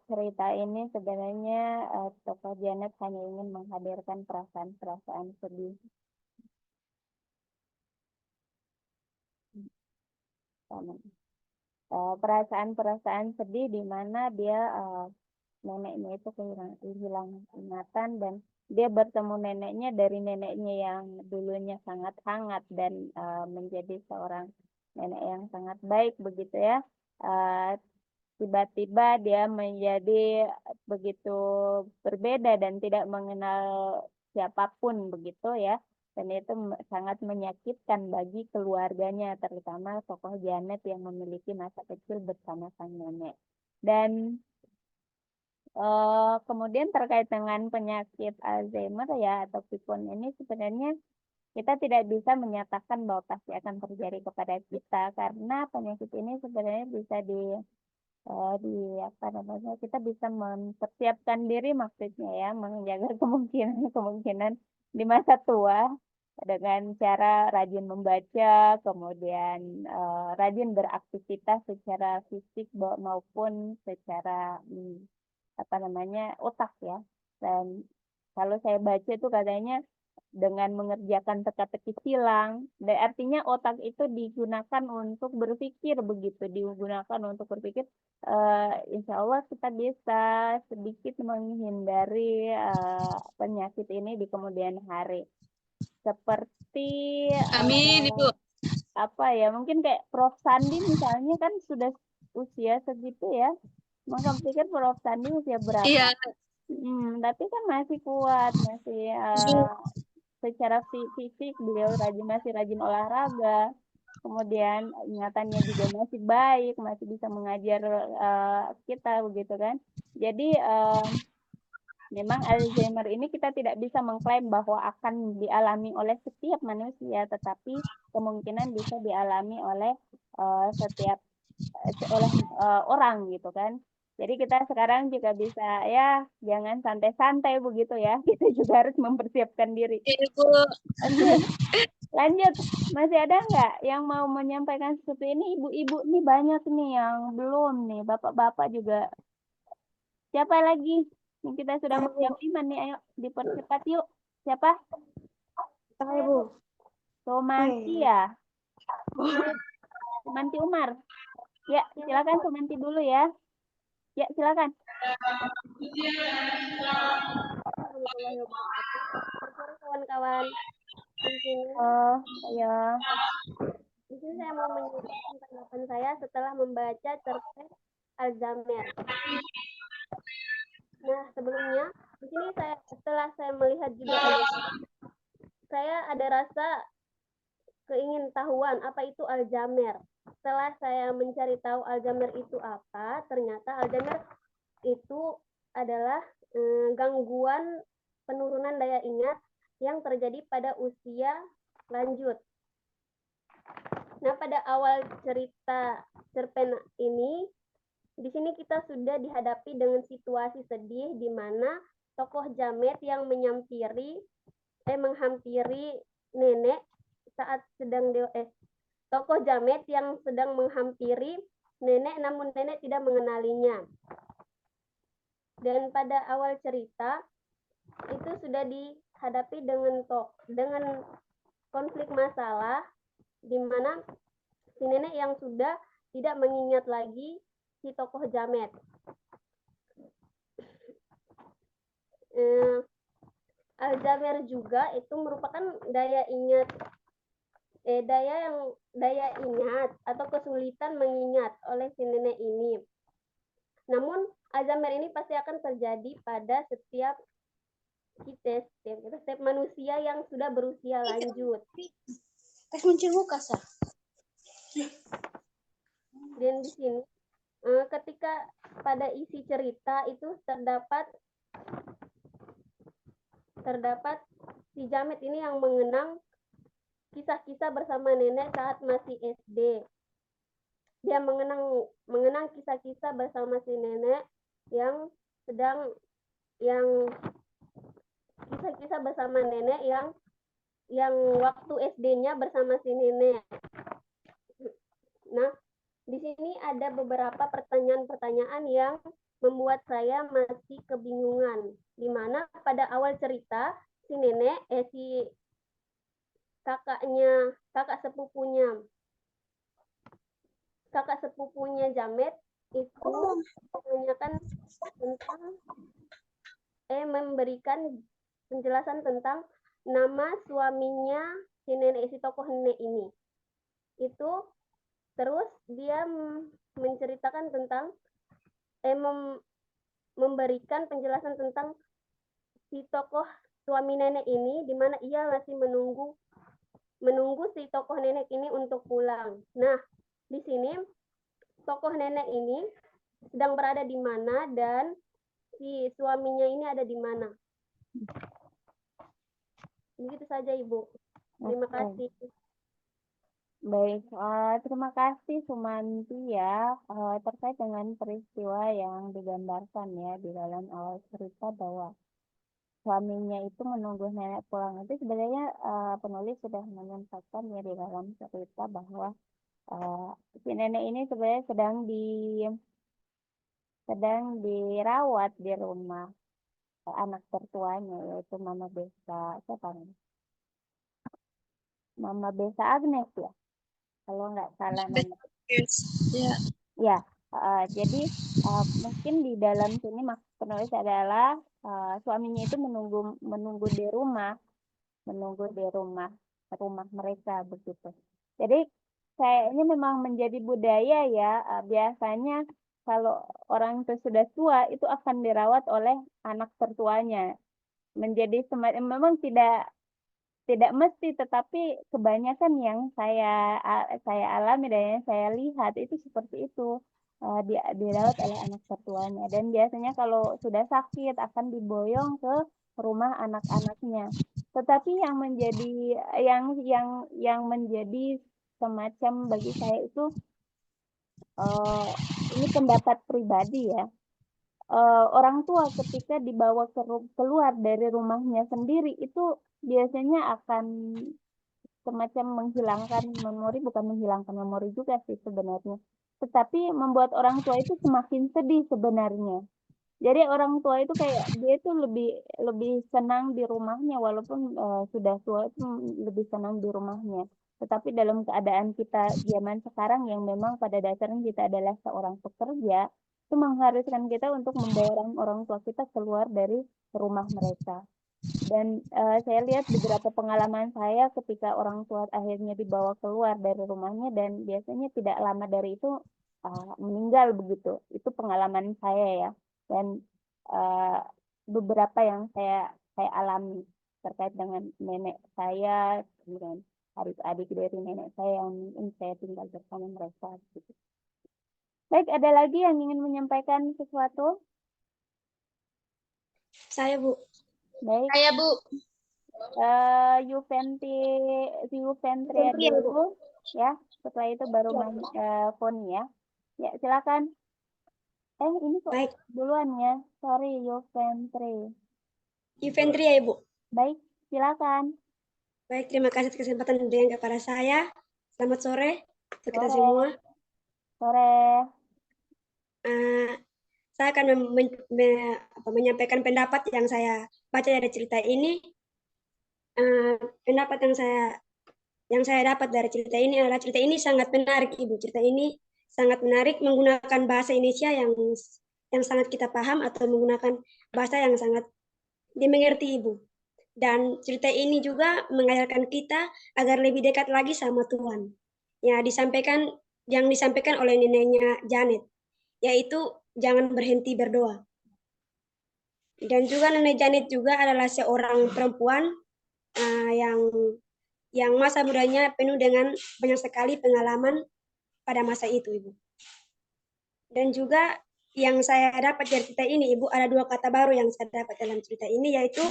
cerita ini sebenarnya tokoh Janet hanya ingin menghadirkan perasaan-perasaan sedih. Perasaan-perasaan sedih di mana dia neneknya itu kehilangan ingatan dan dia bertemu neneknya dari neneknya yang dulunya sangat hangat dan menjadi seorang nenek yang sangat baik begitu ya. Tiba-tiba dia menjadi begitu berbeda dan tidak mengenal siapapun begitu ya, dan itu sangat menyakitkan bagi keluarganya, terutama tokoh Janet yang memiliki masa kecil bersama sang nenek. Dan kemudian terkait dengan penyakit Alzheimer ya atau pikun ini, sebenarnya kita tidak bisa menyatakan bahwa pasti akan terjadi kepada kita, karena penyakit ini sebenarnya bisa kita bisa mempersiapkan diri, maksudnya ya, menjaga kemungkinan di masa tua dengan cara rajin membaca, kemudian rajin beraktivitas secara fisik maupun secara otak ya. Dan kalau saya baca itu katanya dengan mengerjakan teka-teki silang, dan artinya otak itu digunakan untuk berpikir begitu, insya Allah kita bisa sedikit menghindari penyakit ini di kemudian hari. Seperti Amin, Ibu. Mungkin kayak Prof. Sandi misalnya kan sudah usia segitu ya, maka pikir Prof. Sandi usia berapa? Iya. Tapi kan masih kuat, masih secara fisik beliau masih rajin olahraga, kemudian ingatannya juga masih baik, masih bisa mengajar kita begitu kan. Jadi memang Alzheimer ini kita tidak bisa mengklaim bahwa akan dialami oleh setiap manusia, tetapi kemungkinan bisa dialami oleh setiap orang gitu kan. Jadi kita sekarang juga bisa ya jangan santai-santai begitu ya. Kita juga harus mempersiapkan diri. Lanjut, masih ada nggak yang mau menyampaikan seperti ini? Ibu-ibu nih banyak nih yang belum nih, bapak-bapak juga. Siapa lagi? Ini kita sudah mau jam 5 nih, ayo dipercepat yuk. Siapa? Ibu. Sumanti ya? Sumanti Umar. Ya, silakan Sumanti dulu ya. Ya, silakan. Kawan-kawan. Oh, ya. Di sini saya mau menyampaikan tanggapan saya setelah membaca cerpen Alzheimer. Nah, sebelumnya di sini setelah saya melihat juga saya ada rasa keingintahuan apa itu Alzheimer. Setelah saya mencari tahu Alzheimer itu apa, ternyata Alzheimer itu adalah gangguan penurunan daya ingat yang terjadi pada usia lanjut. Nah, pada awal cerita cerpen ini, di sini kita sudah dihadapi dengan situasi sedih di mana tokoh jamet yang menghampiri nenek saat sedang tokoh jamet yang sedang menghampiri nenek namun nenek tidak mengenalinya. Dan pada awal cerita itu sudah dihadapi dengan konflik masalah di mana si nenek yang sudah tidak mengingat lagi si tokoh jamet. Alzheimer juga itu merupakan daya ingat atau kesulitan mengingat oleh si nenek ini. Namun Alzheimer ini pasti akan terjadi pada setiap manusia yang sudah berusia lanjut. Tes muncul muka, Sah. Dan di sini ketika pada isi cerita itu terdapat si jamet ini yang mengenang kisah-kisah bersama nenek saat masih SD. Dia mengenang kisah-kisah bersama si nenek yang kisah-kisah bersama nenek yang waktu SD-nya bersama si nenek. Nah, di sini ada beberapa pertanyaan-pertanyaan yang membuat saya masih kebingungan. Di mana pada awal cerita si nenek, si kakak sepupunya Jamet itu menanyakan tentang memberikan penjelasan tentang nama suaminya si tokoh nenek ini. Itu terus dia menceritakan tentang memberikan penjelasan tentang si tokoh suami nenek ini di mana ia masih menunggu si tokoh nenek ini untuk pulang. Nah, di sini tokoh nenek ini sedang berada di mana dan si suaminya ini ada di mana. Begitu saja, Ibu. Terima kasih. Baik, terima kasih Sumanti ya terkait dengan peristiwa yang digambarkan ya di dalam awal cerita bahwa suaminya itu menunggu nenek pulang. Itu sebenarnya penulis sudah menyampaikan ya di dalam cerita bahwa si nenek ini sebenarnya sedang dirawat di rumah anak tertuanya yaitu Mama Besa, siapa namanya? Mama Besa Agnes ya, kalau nggak salah nama. Ya, jadi mungkin di dalam sini maksud penulis adalah suaminya itu menunggu di rumah mereka begitu. Jadi kayaknya memang menjadi budaya ya, biasanya kalau orang itu sudah tua itu akan dirawat oleh anak tertuanya. Menjadi semacam memang tidak tidak mesti, tetapi kebanyakan yang saya alami dan yang saya lihat itu seperti itu, dirawat oleh anak tertuanya, dan biasanya kalau sudah sakit akan diboyong ke rumah anak-anaknya. Tetapi yang menjadi semacam bagi saya itu, ini pendapat pribadi ya, orang tua ketika dibawa keluar dari rumahnya sendiri itu biasanya akan semacam menghilangkan memori, bukan menghilangkan memori juga sih sebenarnya, tetapi membuat orang tua itu semakin sedih sebenarnya. Jadi orang tua itu kayak dia itu lebih senang di rumahnya walaupun sudah tua itu lebih senang di rumahnya. Tetapi dalam keadaan kita zaman sekarang yang memang pada dasarnya kita adalah seorang pekerja, itu mengharuskan kita untuk membawa orang tua kita keluar dari rumah mereka. Dan saya lihat beberapa pengalaman saya ketika orang tua akhirnya dibawa keluar dari rumahnya dan biasanya tidak lama dari itu meninggal begitu. Itu pengalaman saya ya. Dan beberapa yang saya alami terkait dengan nenek saya, kemudian adik-adik dari nenek saya yang mungkin saya tinggal bersama mereka. Gitu. Baik, ada lagi yang ingin menyampaikan sesuatu? Saya, Bu. Baik. Saya, Bu. Yuventria dulu ya. Setelah itu baru Foni ya. Ya, silakan. Ini kok Baik. duluan ya. Sorry, Yuventria. Yuventria, Ibu. Baik, silakan. Baik, terima kasih atas kesempatan diberikan kepada saya. Selamat sore untuk kita semua. Sore. Saya akan menyampaikan pendapat yang saya baca dari cerita ini. Pendapat yang saya dapat dari cerita ini adalah cerita ini sangat menarik, Ibu. Cerita ini sangat menarik menggunakan bahasa Indonesia yang sangat kita paham atau menggunakan bahasa yang sangat dimengerti, Ibu. Dan cerita ini juga mengajarkan kita agar lebih dekat lagi sama Tuhan. Yang disampaikan oleh neneknya Janet, yaitu jangan berhenti berdoa. Dan juga nenek Janet juga adalah seorang perempuan yang masa mudanya penuh dengan banyak sekali pengalaman pada masa itu, Ibu. Dan juga yang saya dapat dari cerita ini, Ibu, ada 2 kata baru yang saya dapat dalam cerita ini, yaitu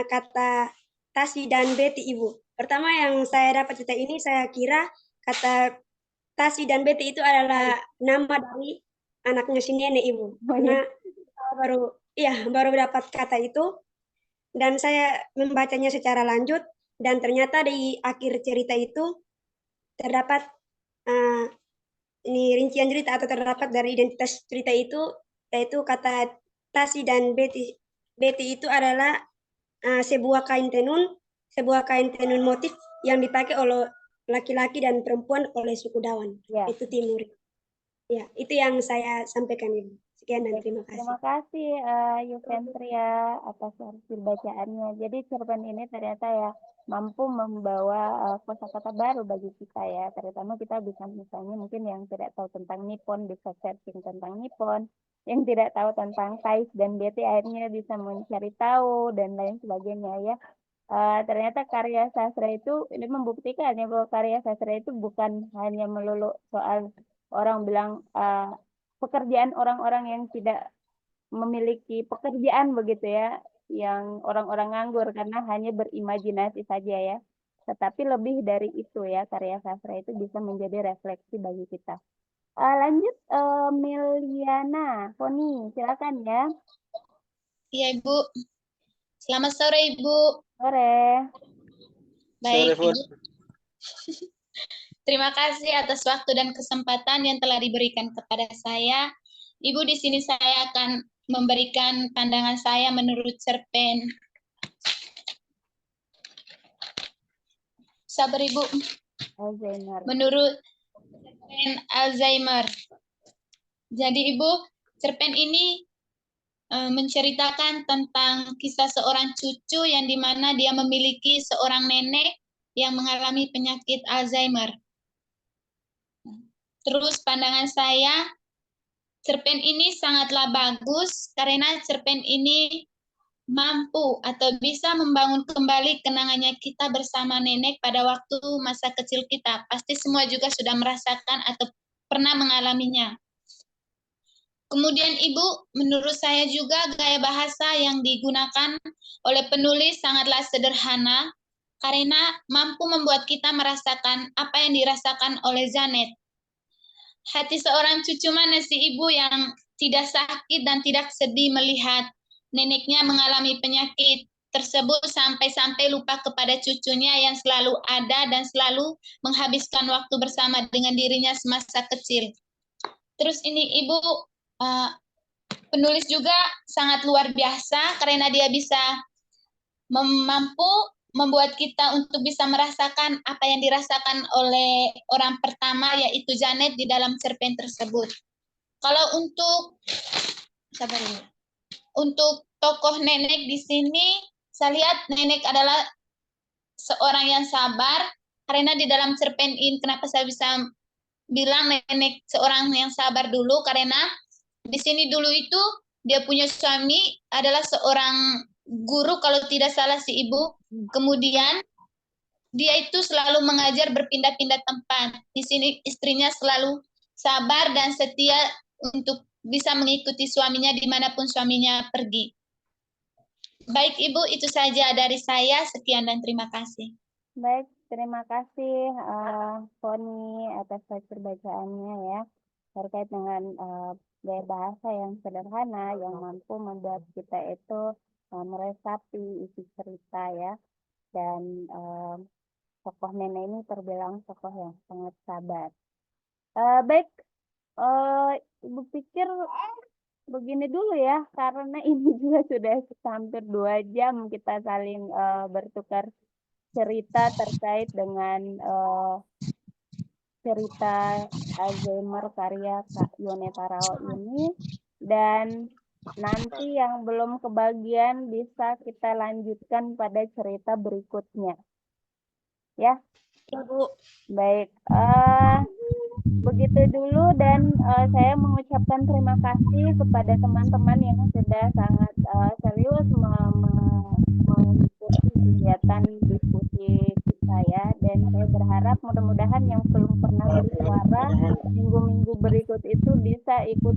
kata Tasi dan Betty, Ibu. Pertama yang saya dapat cerita ini, saya kira kata Tasi dan Betty itu adalah nama dari anaknya si nenek, Ibu. Karena baru dapat kata itu, dan saya membacanya secara lanjut, dan ternyata di akhir cerita itu terdapat ini rincian cerita atau terdapat dari identitas cerita itu, yaitu kata Tasi dan Betty. Betty itu adalah sebuah kain tenun motif yang dipakai oleh laki-laki dan perempuan oleh suku Dawan, itu Timur. Ya, itu yang saya sampaikan, Ibu. Sekian dan terima kasih. Terima kasih Yuventria atas hasil bacaannya. Jadi cerpen ini ternyata ya mampu membawa kosakata baru bagi kita ya. Terutama kita bisa misalnya mungkin yang tidak tahu tentang Nippon bisa searching tentang Nippon, yang tidak tahu tentang Thais dan Betty akhirnya bisa mencari tahu dan lain sebagainya ya. Ternyata karya sastra itu ini membuktikan ya bahwa karya sastra itu bukan hanya melulu soal orang bilang pekerjaan orang-orang yang tidak memiliki pekerjaan begitu ya, yang orang-orang nganggur karena hanya berimajinasi saja ya. Tetapi lebih dari itu ya, karya sastra itu bisa menjadi refleksi bagi kita. Lanjut Miliana, Foni, silakan ya. Iya, Ibu. Selamat sore, Ibu. Sore. Baik, Ibu. Terima kasih atas waktu dan kesempatan yang telah diberikan kepada saya. Ibu, di sini saya akan memberikan pandangan saya menurut cerpen. Sabar, Ibu. Alzheimer. Menurut cerpen Alzheimer. Jadi, Ibu, cerpen ini menceritakan tentang kisah seorang cucu yang dimana dia memiliki seorang nenek yang mengalami penyakit Alzheimer. Terus pandangan saya, cerpen ini sangatlah bagus karena cerpen ini mampu atau bisa membangun kembali kenangannya kita bersama nenek pada waktu masa kecil kita. Pasti semua juga sudah merasakan atau pernah mengalaminya. Kemudian Ibu, menurut saya juga gaya bahasa yang digunakan oleh penulis sangatlah sederhana karena mampu membuat kita merasakan apa yang dirasakan oleh Janet. Hati seorang cucu mana si ibu yang tidak sakit dan tidak sedih melihat neneknya mengalami penyakit tersebut sampai-sampai lupa kepada cucunya yang selalu ada dan selalu menghabiskan waktu bersama dengan dirinya semasa kecil. Terus ini Ibu, penulis juga sangat luar biasa karena dia bisa mampu membuat kita untuk bisa merasakan apa yang dirasakan oleh orang pertama yaitu Janet di dalam cerpen tersebut. Kalau untuk tokoh nenek di sini, saya lihat nenek adalah seorang yang sabar karena di dalam cerpen ini kenapa saya bisa bilang nenek seorang yang sabar dulu karena di sini dulu itu dia punya suami adalah seorang guru kalau tidak salah si ibu. Kemudian dia itu selalu mengajar berpindah-pindah tempat. Di sini istrinya selalu sabar dan setia untuk bisa mengikuti suaminya dimanapun suaminya pergi. Baik Ibu, itu saja dari saya. Sekian dan terima kasih. Baik, terima kasih Poni atas hasil bacaannya ya. Terkait dengan gaya bahasa yang sederhana yang mampu membuat kita itu meresapi isi cerita ya. Dan tokoh nenek ini terbilang tokoh yang sangat sabar. Baik, Ibu pikir begini dulu ya, karena ini juga sudah hampir 2 jam kita saling bertukar cerita terkait dengan cerita Alzheimer karya Kak Yone Tarao ini. Dan nanti yang belum kebagian bisa kita lanjutkan pada cerita berikutnya. Ya, Ibu. Baik, begitu dulu dan saya mengucapkan terima kasih kepada teman-teman yang sudah sangat serius mengikuti kegiatan diskusi kita ya. Dan saya berharap mudah-mudahan yang belum pernah bersuara minggu-minggu berikut itu bisa ikut